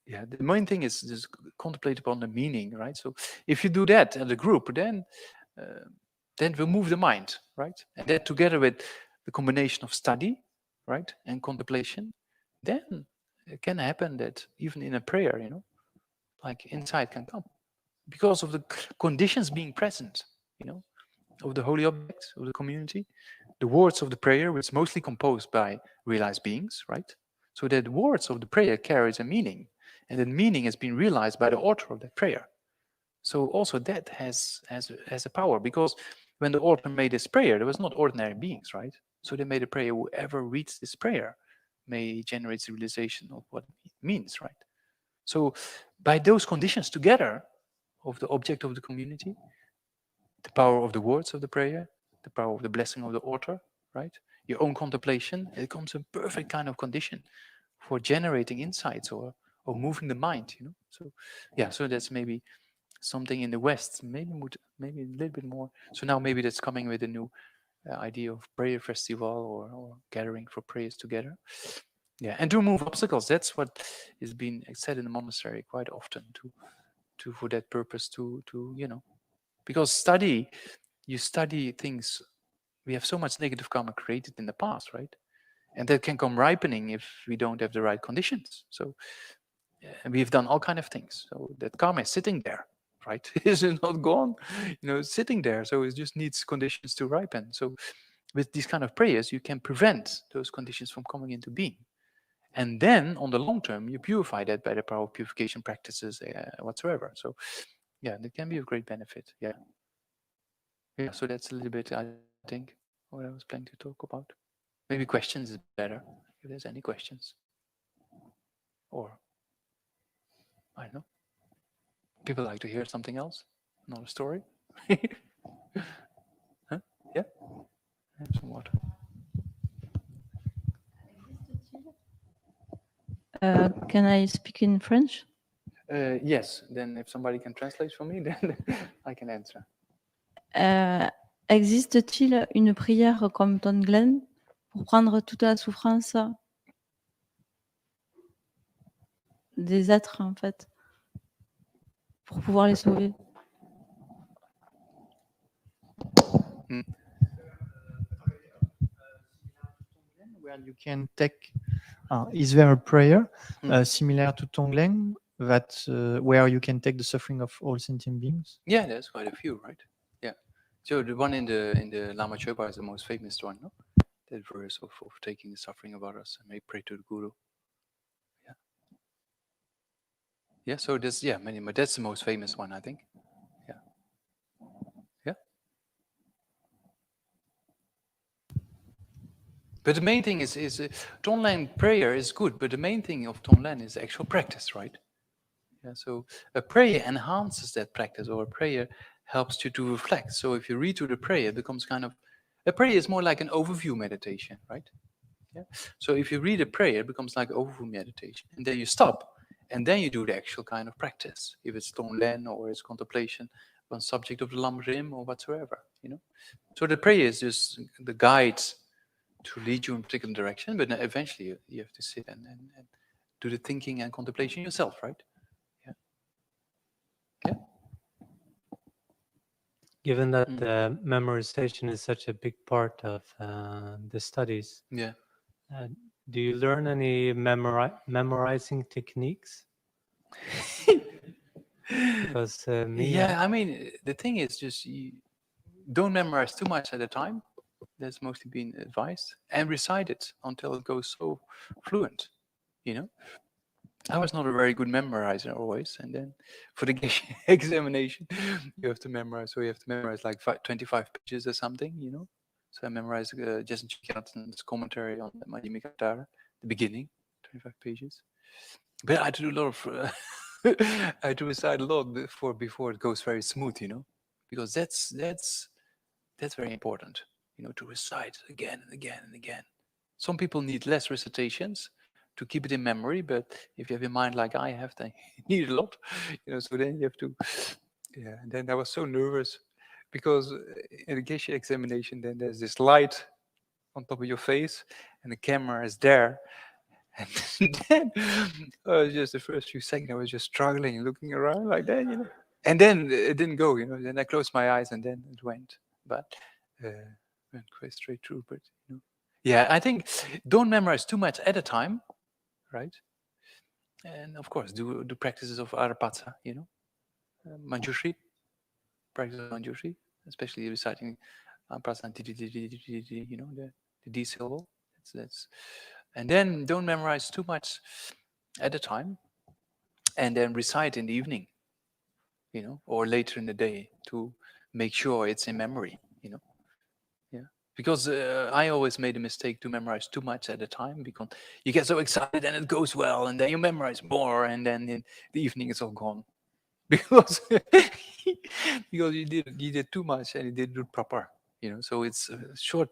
yeah, the main thing is just contemplate upon the meaning, right? So if you do that as a group, then we move the mind, right? And that together with the combination of study, right, and contemplation, then it can happen that even in a prayer, like insight can come because of the conditions being present, of the holy objects of the community, the words of the prayer, which is mostly composed by realized beings, right? So that the words of the prayer carries a meaning, and that meaning has been realized by the author of that prayer. So also that has a power, because when the author made this prayer, there was not ordinary beings, right? So they made a prayer, whoever reads this prayer may generate the realization of what it means, right? So by those conditions together of the object of the community, the power of the words of the prayer, the power of the blessing of the author, right? Your own contemplation, it becomes a perfect kind of condition for generating insights or moving the mind, So yeah, so that's maybe something in the West, maybe a little bit more. So now maybe that's coming with a new idea of prayer festival or gathering for prayers together. Yeah, and to remove obstacles. That's what is being said in the monastery quite often to for that purpose to because you study things. We have so much negative karma created in the past, right? And that can come ripening if we don't have the right conditions. So we've done all kind of things. So that karma is sitting there, right? It's not gone, it's sitting there. So it just needs conditions to ripen. So with these kind of prayers, you can prevent those conditions from coming into being. And then on the long term, you purify that by the power of purification practices whatsoever. So yeah, that can be of great benefit. Yeah. Yeah, so that's a little bit, I think, what I was planning to talk about. Maybe questions is better, if there's any questions. Or, I don't know. People like to hear something else, not a story. Huh? Yeah? Have some water. Can I speak in French? Yes, then if somebody can translate for me, then I can answer. Existe-t-il une prière comme Tonglen pour prendre toute la souffrance des êtres, en fait, pour pouvoir les sauver? Where you can take, is there a prayer similar to Tonglen that where you can take the suffering of all sentient beings? Yeah, there's quite a few, right? Yeah. So the one in the Lama Chopa is the most famous one, no? That verse of taking the suffering of others and may pray to the Guru. Yeah. Yeah, so there's many, but that's the most famous one, I think. Yeah. Yeah. But the main thing is Tonglen prayer is good, but the main thing of Tonglen is actual practice, right? Yeah, so a prayer enhances that practice, or a prayer helps you to reflect. So if you read through the prayer, it becomes kind of, a prayer is more like an overview meditation, right? Yeah. So if you read a prayer, it becomes like overview meditation, and then you stop, and then you do the actual kind of practice. If it's Tonglen or it's contemplation on subject of the Lam Rim or whatsoever, So the prayer is just the guide to lead you in a particular direction, but eventually you have to sit and do the thinking and contemplation yourself, right? Yeah. Yeah. Given that memorization is such a big part of the studies, Yeah. Do you learn any memorizing techniques? Because I mean, the thing is just you don't memorize too much at a time. That's mostly been advised, and recite it until it goes so fluent. I was not a very good memorizer always, and then for the geshe examination, you have to memorize. So you have to memorize like 25 pages or something, So I memorized Jason Chikat's commentary on the Madhyamika Avtara, the beginning, 25 pages. But I had to do a lot of, I had to recite a lot before it goes very smooth, you know, because that's very important, you know, to recite again and again and again. Some people need less recitations to keep it in memory, but if you have a mind like I have, then you need a lot, you know, so then you have to, yeah. And then I was so nervous because in the geshe examination, then there's this light on top of your face and the camera is there. And then just the first few seconds, I was just struggling, looking around like that, you know. And then it didn't go, you know. Then I closed my eyes and then it went. But went quite straight through. But you know, yeah, I think don't memorize too much at a time, right? And of course, do the practices of Arapatsa, you know, Manjushri, practice of Manjushri, especially reciting Arapatsa, you know, the D syllable. That's. And then don't memorize too much at a time, and then recite in the evening, you know, or later in the day to make sure it's in memory, you know. Yeah, because I always made a mistake to memorize too much at a time because you get so excited and it goes well, and then you memorize more, and then in the evening it's all gone because because you did too much and you didn't do it proper, you know. So it's short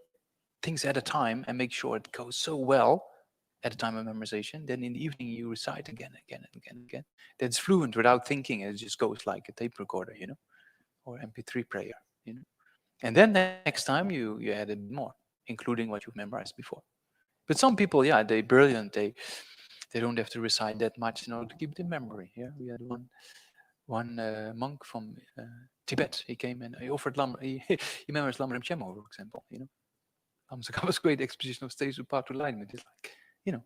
things at a time and make sure it goes so well at the time of memorization. Then in the evening you recite again, again, and again, and again. That's fluent without thinking. It just goes like a tape recorder, you know, or MP3 player, you know. And then next time you add a bit more, including what you've memorized before. But some people, yeah, they're brilliant. They don't have to recite that much in order to keep it in memory. Yeah, we had one monk from Tibet. He came and he offered he memorized Lam Rinpoche, for example, you know. Amsakawa's great exposition of states of path to alignment is like, you know,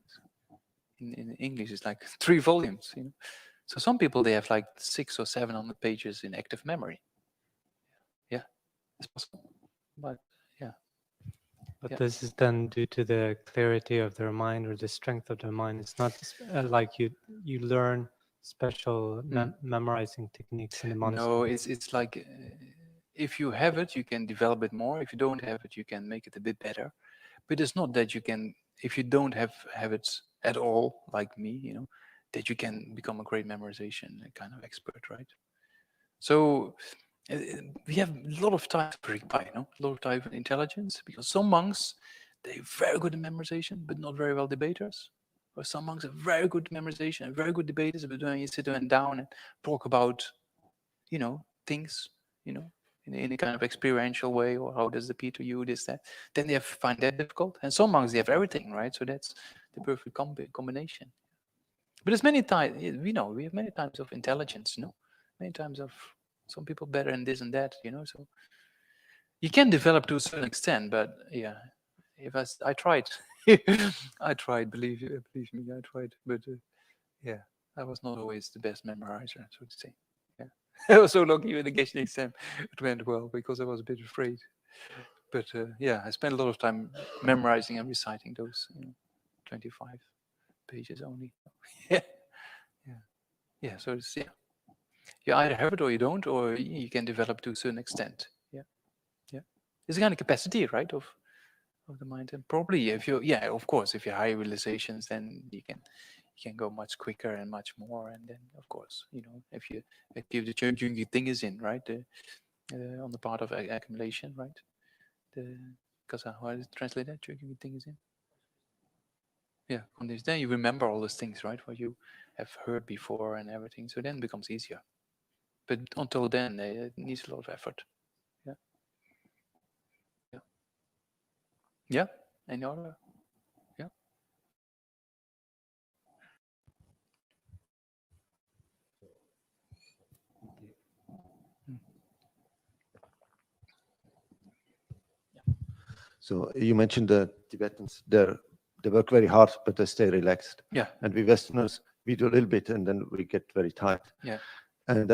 in English it's like 3 volumes, you know. So some people, they have like 600 or 700 pages in active memory. Yeah, it's possible. But yeah. But Yeah. this is done due to the clarity of their mind or the strength of their mind. It's not like you learn special memorizing techniques in the monastery. No, it's like if you have it, you can develop it more. If you don't have it, you can make it a bit better. But it's not that you can, if you don't have it at all, like me, you know, that you can become a great memorization kind of expert, right? So we have a lot of time to preoccupy, you know, a lot of time for intelligence, because some monks, they're very good in memorization, but not very well debaters. Or some monks are very good memorization and very good debaters, but when you sit them down and talk about, you know, things, you know, in a kind of experiential way, or how does the appear to you, this, that, then they find that difficult. And some monks, they have everything, right? So that's the perfect combination. But there's many times, we know, we have many types of intelligence, you know, many times of some people better in this and that, you know, so you can develop to a certain extent, but yeah, if I tried, I tried, believe me, I tried, but yeah, I was not always the best memorizer, so to say. Yeah, I was so lucky with the geshe exam; it went well because I was a bit afraid. But yeah, I spent a lot of time memorizing and reciting those 25 pages only. Yeah, yeah, yeah. So it's you either have it or you don't, or you can develop to a certain extent. Yeah, yeah. It's a kind of capacity, right, of the mind, and probably if you, yeah, of course, if you have high realizations, then you can go much quicker and much more, and then of course, you know, if you the changing thing is in, right, on the part of accumulation, right, because how is it translated? Changing thing is in. Yeah, on this, then you remember all those things, right, what you have heard before and everything. So then it becomes easier. But until then, it needs a lot of effort. Yeah. Yeah. Yeah. Any other? Yeah. So you mentioned the Tibetans, they work very hard, but they stay relaxed. Yeah. And we Westerners, we do a little bit and then we get very tired. Yeah. And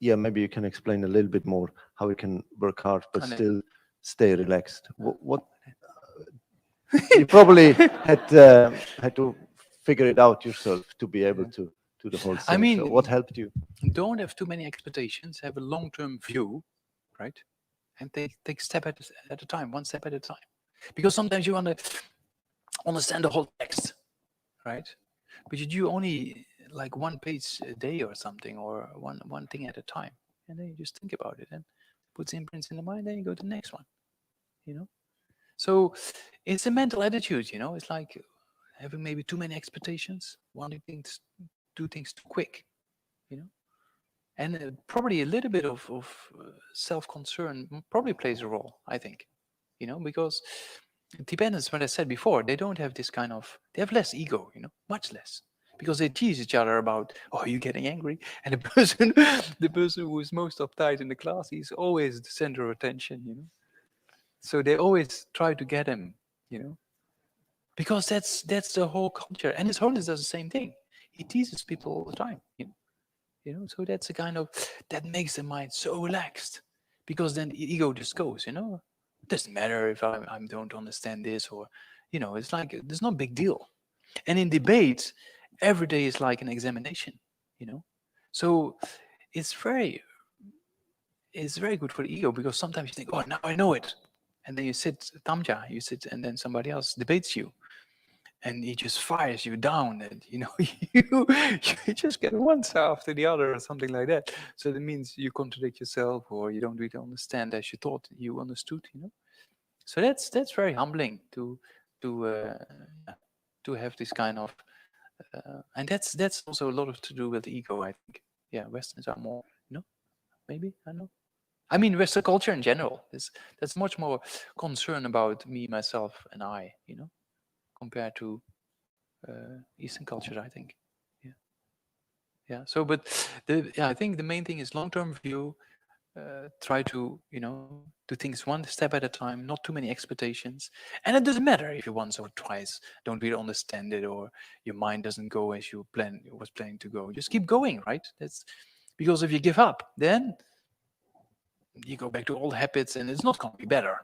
yeah, maybe you can explain a little bit more how we can work hard but And still stay relaxed. What you probably had to figure it out yourself to be able to do the whole thing. I mean, so what helped you? Don't have too many expectations. Have a long-term view, right? And take step at a time, one step at a time. Because sometimes you want to understand the whole text, right? But you do only like 1 page a day or something, or one thing at a time, and then you just think about it and puts imprints in the mind. Then you go to the next one, you know. So it's a mental attitude, you know. It's like having maybe too many expectations, wanting things, do things too quick, you know. And probably a little bit of self-concern probably plays a role, I think, you know, because Tibetans, what I said before, they don't have this kind of, they have less ego, you know, much less, because they tease each other about, oh, you're getting angry, and the person who is most uptight in the class, he's always the center of attention, you know. So they always try to get him, you know, because that's the whole culture. And His Holiness does the same thing. He teases people all the time, you know. So that's a kind of, that makes the mind so relaxed, because then the ego just goes, you know. It doesn't matter if I don't understand this, or, you know, it's like, there's no big deal. And in debate, every day is like an examination, you know. So it's very good for the ego, because sometimes you think, oh, now I know it. And then you sit, tamja, you sit, and then somebody else debates you. And he just fires you down, and you know, you just get one after the other or something like that. So that means you contradict yourself, or you don't really understand as you thought you understood, you know. So that's very humbling to have this kind of, and that's also a lot of to do with the ego, I think. Yeah, Westerns are more, you know, maybe, I don't know. I mean, Western culture in general that's much more concerned about me, myself, and I, you know, compared to Eastern culture, I think. Yeah. So, but I think the main thing is long-term view. Try to, you know, do things one step at a time, not too many expectations. And it doesn't matter if you once or twice don't really understand it, or your mind doesn't go as you was planning to go. Just keep going, right? That's because if you give up, then you go back to old habits, and it's not going to be better,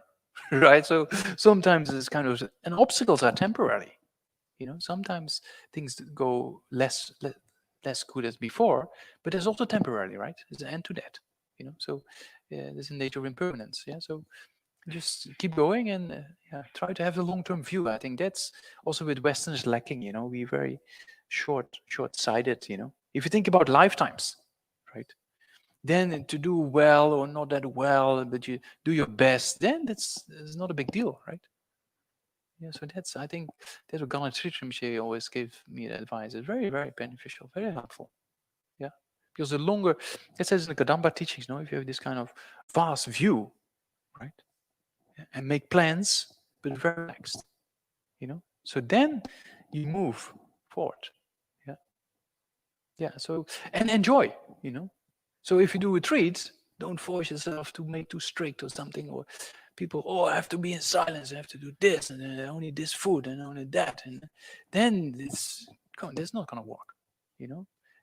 right? So sometimes it's kind of, and obstacles are temporary. You know, sometimes things go less good as before, but there's also temporary, right? There's an end to that, you know. So there's a nature of impermanence. Yeah. So just keep going, and try to have a long-term view. I think that's also with Westerners lacking. You know, we're very short-sighted. You know, if you think about lifetimes, right? Then to do well or not that well, but you do your best, then that's not a big deal, right? Yeah, so that's, I think, that's what Ganden and Drepung always gave me the advice. It's very, very beneficial, very helpful. Yeah, because the longer, it says in the Kadamba teachings, if you have this kind of vast view, right, and make plans, but very relaxed, so then you move forward. Yeah. So, and enjoy, So if you do retreats, don't force yourself to make too strict or something, or people, I have to be in silence, I have to do this, and only this food, and only that, and then that's not going to work.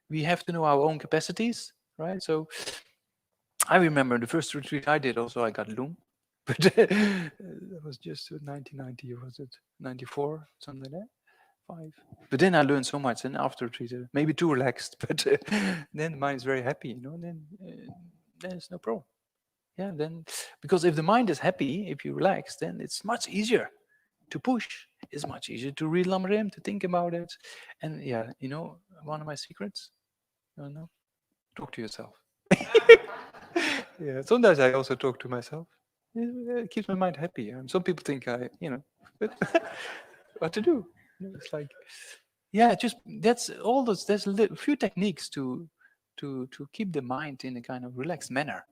We have to know our own capacities, right? So I remember the first retreat I did, also I got loom, but that was just 1990, or was it 94, something like that. But then I learned so much, and after retreat, maybe too relaxed, but then the mind is very happy, then it's no problem. Yeah, then, because if the mind is happy, if you relax, then it's much easier to push. It's much easier to read Lamrim, to think about it. And one of my secrets, talk to yourself. Yeah, sometimes I also talk to myself. It keeps my mind happy. Some people think but what to do? It's like, just that's all those. There's a few techniques to keep the mind in a kind of relaxed manner.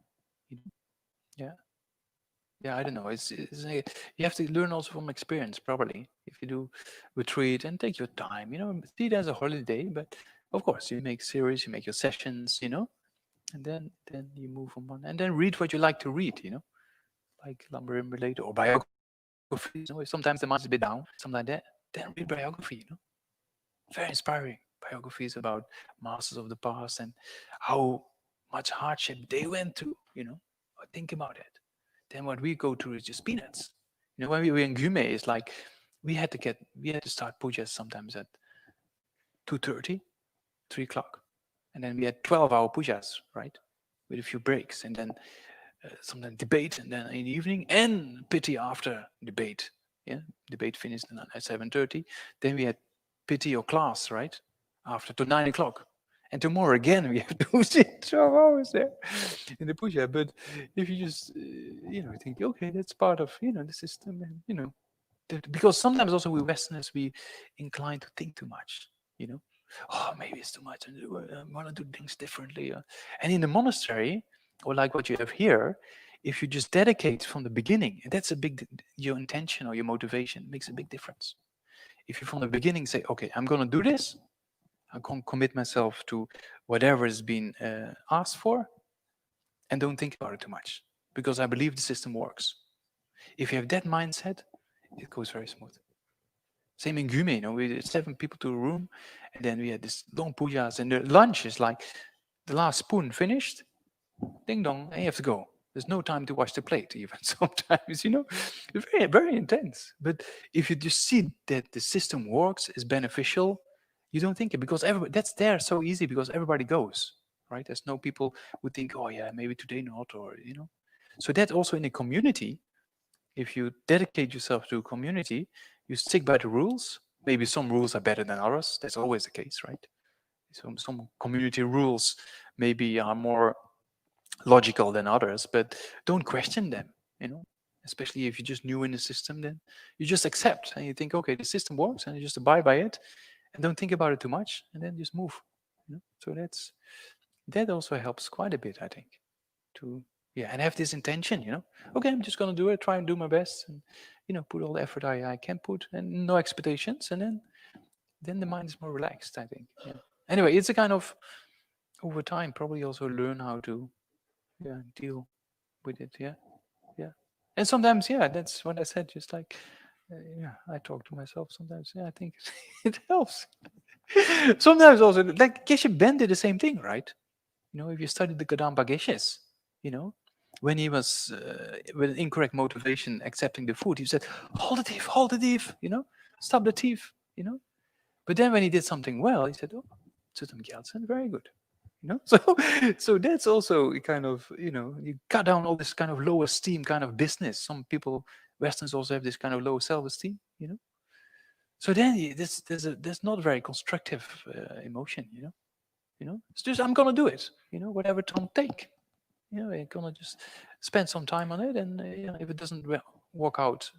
Yeah, I don't know. It's you have to learn also from experience, probably. If you do retreat and take your time, see it as a holiday. But of course, you make series, you make your sessions, and then you move on one, and then read what you like to read, like Lamrim related or biography. Sometimes the mind's a bit down, something like that. Then read biography, very inspiring biographies about masters of the past and how much hardship they went through, think about it. Then what we go through is just peanuts. When we were in Gume, it's like we had to start pujas sometimes at 2:30, 3 o'clock. And then we had 12-hour pujas, right? With a few breaks. And then sometimes debate, and then in the evening, and pity after debate. Yeah, debate finished at 7:30. Then we had pity your class, right? After to 9 o'clock. And tomorrow again, we have to sit 12 hours there in the puja. But if you just, think, okay, that's part of, the system. And, because sometimes also we Westerners, we incline to think too much, Oh, maybe it's too much. And I want to do things differently. And in the monastery, or like what you have here, if you just dedicate from the beginning, and that's your intention or your motivation makes a big difference. If you from the beginning say, okay, I'm going to do this, I'm going to commit myself to whatever has been asked for, and don't think about it too much, because I believe the system works. If you have that mindset, it goes very smooth. Same in Gume, we had 7 people to a room, and then we had this long pujas, and the lunch is like the last spoon finished, ding dong, and you have to go. There's no time to wash the plate even sometimes, very, very intense. But if you just see that the system works, is beneficial, you don't think it, because that's there so easy because everybody goes, right? There's no people who think, oh yeah, maybe today not, or, So that also in a community, if you dedicate yourself to a community, you stick by the rules. Maybe some rules are better than others. That's always the case, right? Some community rules maybe are more logical than others, but don't question them, especially if you're just new in the system. Then you just accept and you think, okay, the system works, and you just abide by it and don't think about it too much, and then just move. So that also helps quite a bit, I think, to and have this intention, okay, I'm just going to do it, try and do my best, and put all the effort I can put, and no expectations, and then the mind is more relaxed, I think. Anyway, it's a kind of, over time, probably also learn how to deal with it. And sometimes, that's what I said, just like I talk to myself sometimes. I think it helps. Sometimes also, like Geshe Ben did the same thing, right? If you study the Gadamba Geshes, when he was with incorrect motivation accepting the food, he said, hold the thief, stop the thief, But then when he did something well, he said, oh, Tsutam Gyaltsen, very good. So that's also a kind of, you cut down all this kind of low esteem kind of business. Some people, Westerns also have this kind of low self-esteem, So then there's not a very constructive emotion, It's just, I'm going to do it, whatever it's going to take. I'm going to just spend some time on it, and if it doesn't work out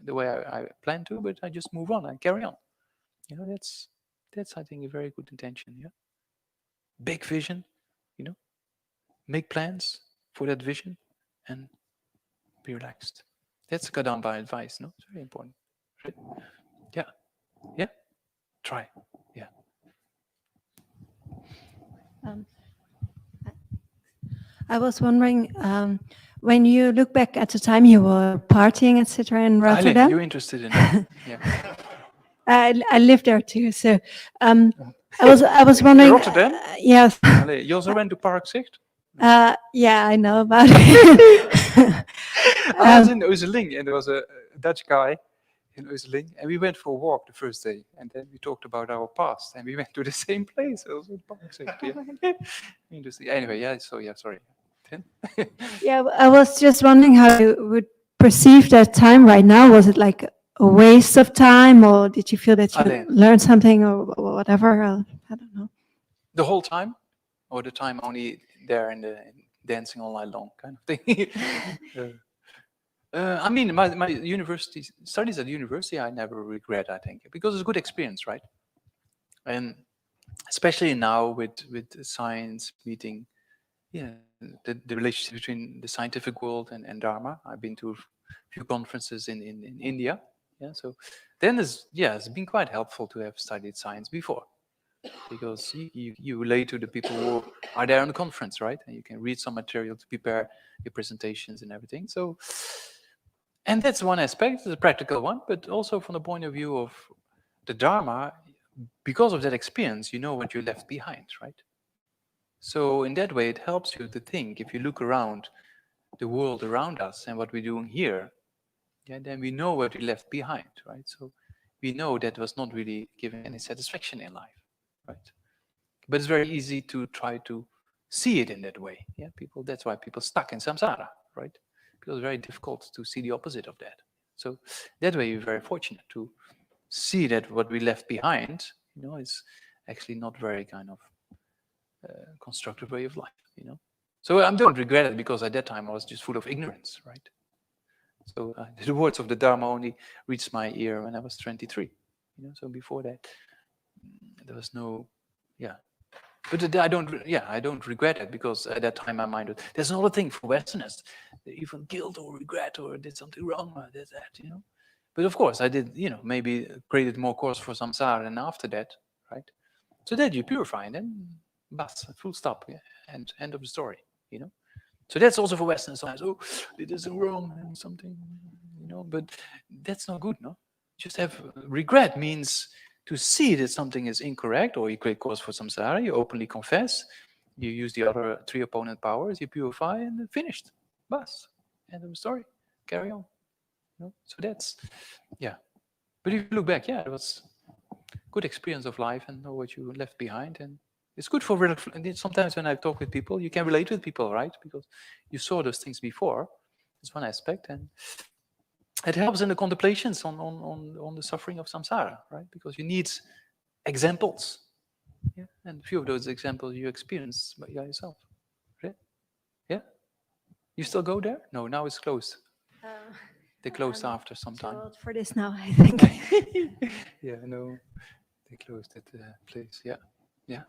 the way I plan to, but I just move on and carry on. That's I think a very good intention. Big vision, make plans for that vision, and be relaxed. That's Kadamba advice. No, it's very important. Right? Yeah. Try. Yeah. I was wondering, when you look back at the time you were partying, etc., in Rotterdam. You're interested in that? Yeah. I lived there too, so I was wondering. Rotterdam? Yes. You also went to Park Zicht? Yeah, I know about it. I was in Euseling, and there was a Dutch guy in Euseling, and we went for a walk the first day, and then we talked about our past, and we went to the same place, also Park Zicht. Yeah. Interesting. Anyway, sorry. Yeah, I was just wondering how you would perceive that time right now. Was it like a waste of time, or did you feel that you learned something, or whatever? I don't know. The whole time, or the time only there in dancing all night long kind of thing? I mean, my university studies at university, I never regret, I think, because it's a good experience, right? And especially now with science meeting, the relationship between the scientific world and Dharma. I've been to a few conferences in India. So then it's been quite helpful to have studied science before, because you relate to the people who are there on the conference, right? And you can read some material to prepare your presentations and everything. So, and that's one aspect, it's a practical one, but also from the point of view of the Dharma, because of that experience, you know what you left behind, right? So in that way, it helps you to think, if you look around the world around us and what we're doing here, then we know what we left behind, right? So we know that was not really giving any satisfaction in life, right? But it's very easy to try to see it in that way. That's why people stuck in samsara, right? Because it's very difficult to see the opposite of that. So that way, we're very fortunate to see that what we left behind You know, it's actually not very kind of constructive way of life. You know, so I don't regret it because at that time I was just full of ignorance, right? So the words of the Dharma only reached my ear when I was 23. You know, so before that there was no, yeah. But I don't regret it because at that time my mind was, there's another thing for Westerners, even guilt or regret or did something wrong or did that, you know. But of course I did, you know, maybe created more course for samsara and after that, right? So that you purify and then bas, full stop, yeah, and end of the story, you know. So that's also for Westerners. Sometimes, oh, it is wrong and something, you know, but that's not good, no? Just have regret means to see that something is incorrect, or you create cause for samsara, you openly confess, you use the other 3 opponent powers, you purify, and finished. Bas, end of the story. Carry on. You know? So that's, yeah. But if you look back, yeah, it was good experience of life and know what you left behind. And it's good for, sometimes when I talk with people, you can relate with people, right? Because you saw those things before. That's one aspect. And it helps in the contemplations on the suffering of samsara, right? Because you need examples. Yeah? And a few of those examples you experience by yourself. Right? Yeah? You still go there? No, now it's closed. They closed after some time. Too old for this now, I think. Yeah, no, they closed that place. Yeah, yeah.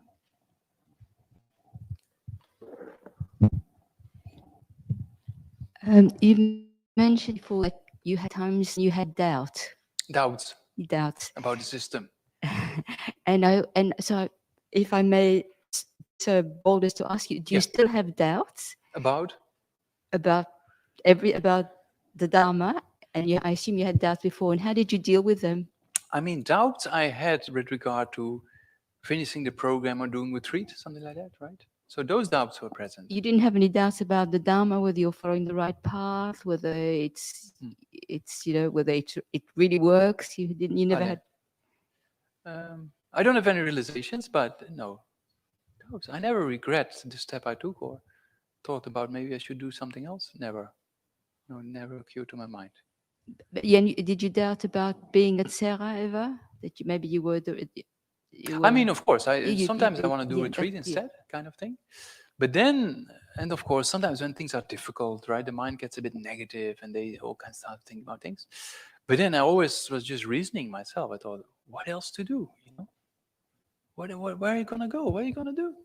You mentioned before that you had times you had doubts Doubts about the system. and so if I may, so bold as to ask you, do you still have doubts About about the Dharma? And I assume you had doubts before, and how did you deal with them? I mean, doubts I had with regard to finishing the program or doing retreat, something like that, right? So those doubts were present. You didn't have any doubts about the Dharma, whether you're following the right path, whether it's you know, whether it really works. You never had. I don't have any realizations, but no doubts. I never regret the step I took or thought about maybe I should do something else. Never. No, never occurred to my mind. Yeah, did you doubt about being at Sera ever? That maybe you were I mean, of course, sometimes I want to do retreat instead, kind of thing. But then, and of course, sometimes when things are difficult, right, the mind gets a bit negative and they all kind of start thinking about things. But then I always was just reasoning myself. I thought, what else to do? You know, where are you gonna go? What are you gonna do?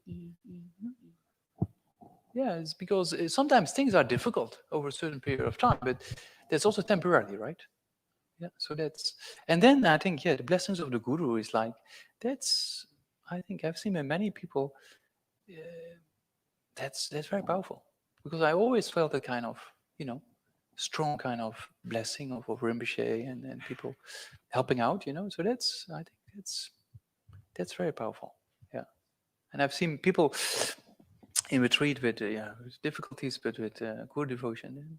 Yeah, it's because sometimes things are difficult over a certain period of time, but that's also temporarily, right? Yeah, so that's, and then I think, yeah, the blessings of the Guru is like, that's, I think I've seen in many people, that's very powerful, because I always felt a kind of, you know, strong kind of blessing of Rinpoche and people helping out, you know, so that's, I think that's very powerful, yeah. And I've seen people in retreat with, with difficulties, but with Guru devotion, and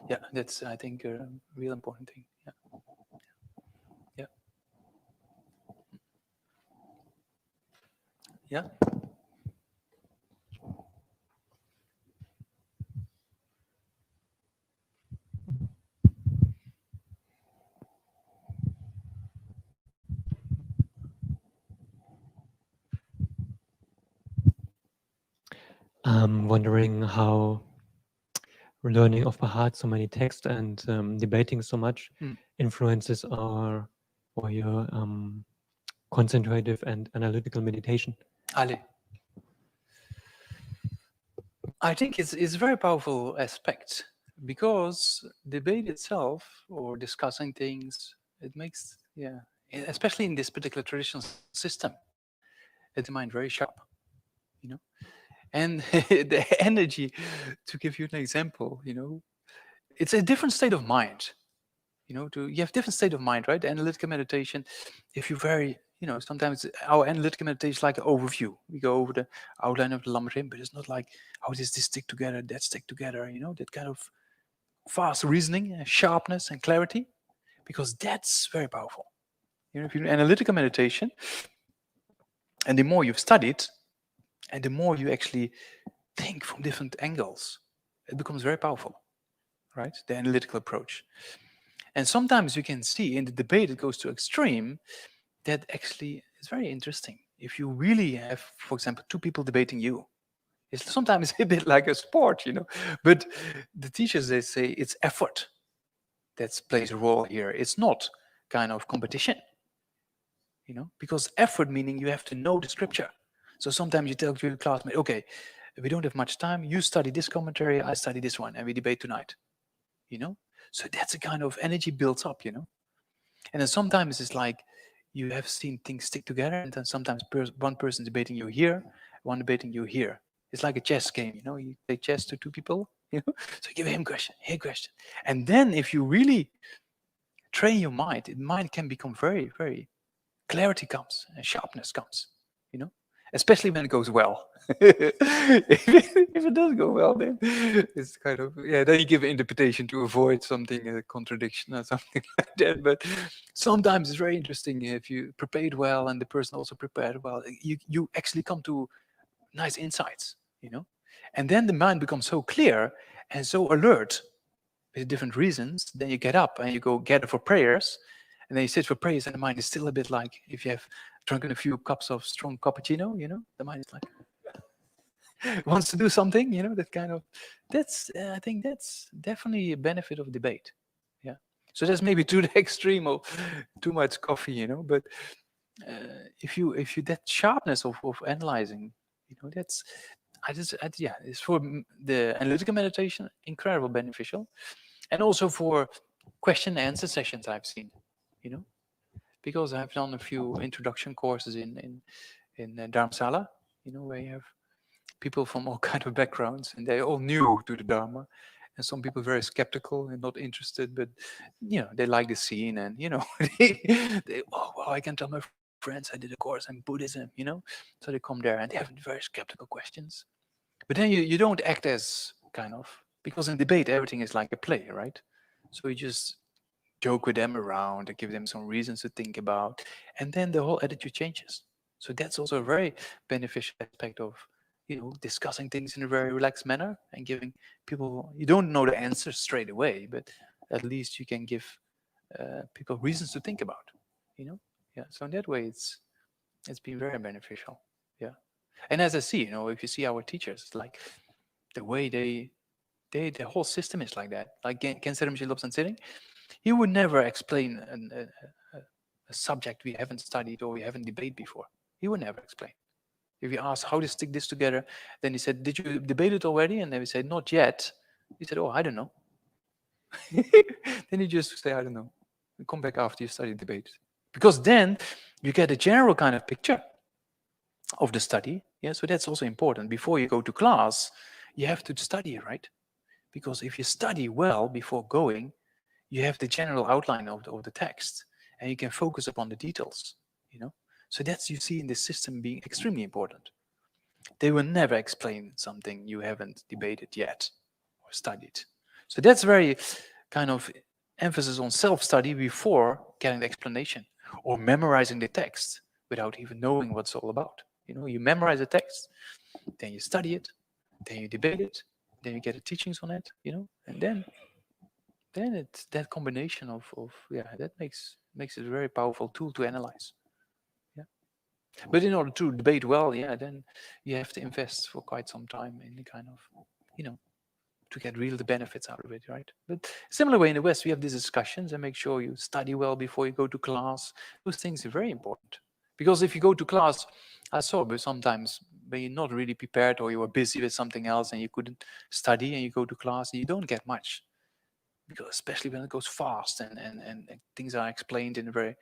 yeah, that's, I think, a real important thing, yeah. Yeah. I'm wondering how learning of by heart so many texts and debating so much influences or your concentrative and analytical meditation. I think it's a very powerful aspect, because debate itself or discussing things, it makes, yeah, especially in this particular traditional system, it's the mind very sharp, you know, and the energy, to give you an example, you know, it's a different state of mind, you know, you have different state of mind, right? The analytical meditation, if you're very, you know, sometimes our analytical meditation is like an overview. We go over the outline of the Lamrim, but it's not like, how does this stick together, that stick together, you know, that kind of fast reasoning, sharpness and clarity, because that's very powerful. You know, if you do analytical meditation, and the more you've studied, and the more you actually think from different angles, it becomes very powerful, right? The analytical approach. And sometimes you can see in the debate it goes to extreme, that actually it's very interesting. If you really have, for example, two people debating you, it's sometimes a bit like a sport, you know. But the teachers, they say it's effort that plays a role here. It's not kind of competition, you know, because effort meaning you have to know the scripture. So sometimes you tell your classmate, okay, we don't have much time. You study this commentary, I study this one, and we debate tonight, you know. So that's a kind of energy builds up, you know. And then sometimes it's like you have seen things stick together, and then sometimes one person debating you here, one debating you here. It's like a chess game, you know. You play chess to two people, you know. So you give him question, here question, and then if you really train your mind, the mind can become very, very clarity comes and sharpness comes, you know. Especially when it goes well. If it does go well, then it's kind of, yeah, then you give an interpretation to avoid something, a contradiction or something like that. But sometimes it's very interesting if you prepared well and the person also prepared well, you actually come to nice insights, you know. And then the mind becomes so clear and so alert with different reasons. Then you get up and you go gather for prayers, and then you sit for prayers, and the mind is still a bit like if you have drunken a few cups of strong cappuccino, you know, the mind is like wants to do something, you know, that kind of, that's, I think that's definitely a benefit of debate. Yeah. So that's maybe to the extreme of too much coffee, you know, but if you that sharpness of analyzing, you know, that's, yeah, it's for the analytical meditation, incredible beneficial. And also for question and answer sessions I've seen, you know, because I've done a few introduction courses in Dharamsala, you know, where you have people from all kind of backgrounds, and they're all new to the Dharma, and some people very skeptical and not interested, but you know, they like the scene, and you know, they oh wow, I can tell my friends I did a course on Buddhism, you know, so they come there and they have very skeptical questions. But then you don't act as kind of, because in debate everything is like a play, right? So you just joke with them around and give them some reasons to think about, and then the whole attitude changes. So that's also a very beneficial aspect of, you know, discussing things in a very relaxed manner and giving people, you don't know the answers straight away, but at least you can give people reasons to think about, you know. Yeah, so in that way it's been very beneficial. Yeah. And as I see, you know, if you see our teachers, it's like the way the whole system is like that. Like Ken Lobsang sitting, he would never explain a subject we haven't studied or we haven't debated before. He would never explain. If you ask how to stick this together, then he said, did you debate it already? And then we said, not yet. He said, oh, I don't know. Then you just say, I don't know. And come back after you study debate. Because then you get a general kind of picture of the study. Yeah, so that's also important. Before you go to class, you have to study, right? Because if you study well before going, you have the general outline of the text, and you can focus upon the details, you know. So that's, you see in this system being extremely important. They will never explain something you haven't debated yet or studied. So that's very kind of emphasis on self-study before getting the explanation, or memorizing the text without even knowing what it's all about. You know, you memorize the text, then you study it, then you debate it, then you get the teachings on it, you know, and then it's that combination of yeah, that makes it a very powerful tool to analyze. Yeah. But in order to debate well, yeah, then you have to invest for quite some time in the kind of, you know, to get real the benefits out of it, right? But similar way in the West, we have these discussions, and make sure you study well before you go to class. Those things are very important. Because if you go to class, I saw, but sometimes when you're not really prepared or you were busy with something else and you couldn't study, and you go to class and you don't get much. Because especially when it goes fast and things are explained in a very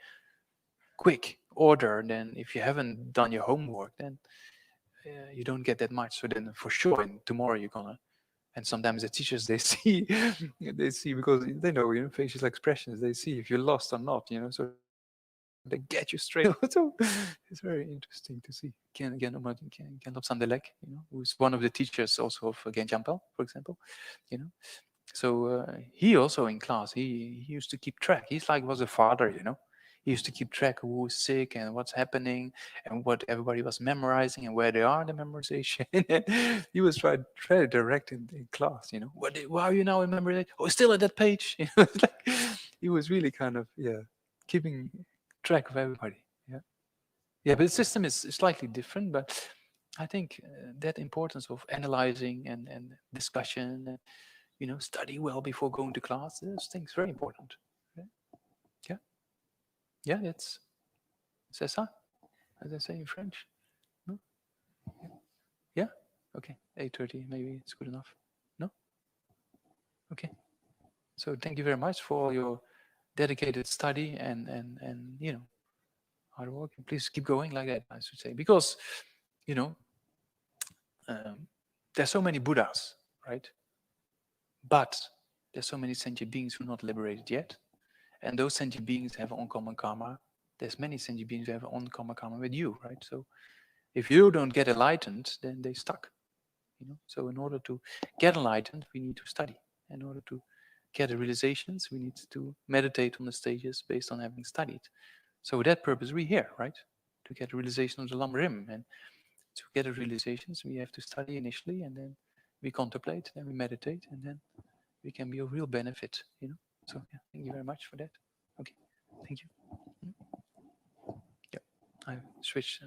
quick order, then if you haven't done your homework, then you don't get that much. So then for sure, and tomorrow you're gonna, and sometimes the teachers, they see, they see, because they know, you know, facial expressions, they see if you're lost or not, you know, so they get you straight. So it's very interesting to see. Ken Lobsang, you know, who's one of the teachers also of Gen Jampel, for example, you know. So he also in class, he used to keep track. He's like was a father, you know. He used to keep track of who's sick and what's happening and what everybody was memorizing and where they are in the memorization. He was trying to direct in class, you know. Why are you now in memorization? Oh, still at that page. You know, it's like, he was really kind of, yeah, keeping track of everybody. Yeah. Yeah, but the system is slightly different, but I think that importance of analyzing and discussion, and, you know, study well before going to class, those things very important. Yeah, yeah, it's c'est ça, as I say in French. No? Yeah, okay, 8:30, maybe it's good enough. No? Okay. So thank you very much for all your dedicated study and you know, hard work. And please keep going like that, I should say, because, you know, there's so many Buddhas, right? But there's so many sentient beings who are not liberated yet. And those sentient beings have uncommon karma. There's many sentient beings who have uncommon karma with you, right? So if you don't get enlightened, then they stuck. You know? So in order to get enlightened, we need to study. In order to get the realizations, we need to meditate on the stages based on having studied. So with that purpose, we're here, right? To get the realization of the Lam Rim. And to get the realizations, we have to study initially, and then we contemplate, then we meditate, and then we can be of real benefit, you know. So yeah, thank you very much for that. Okay, thank you. Yeah, I switched.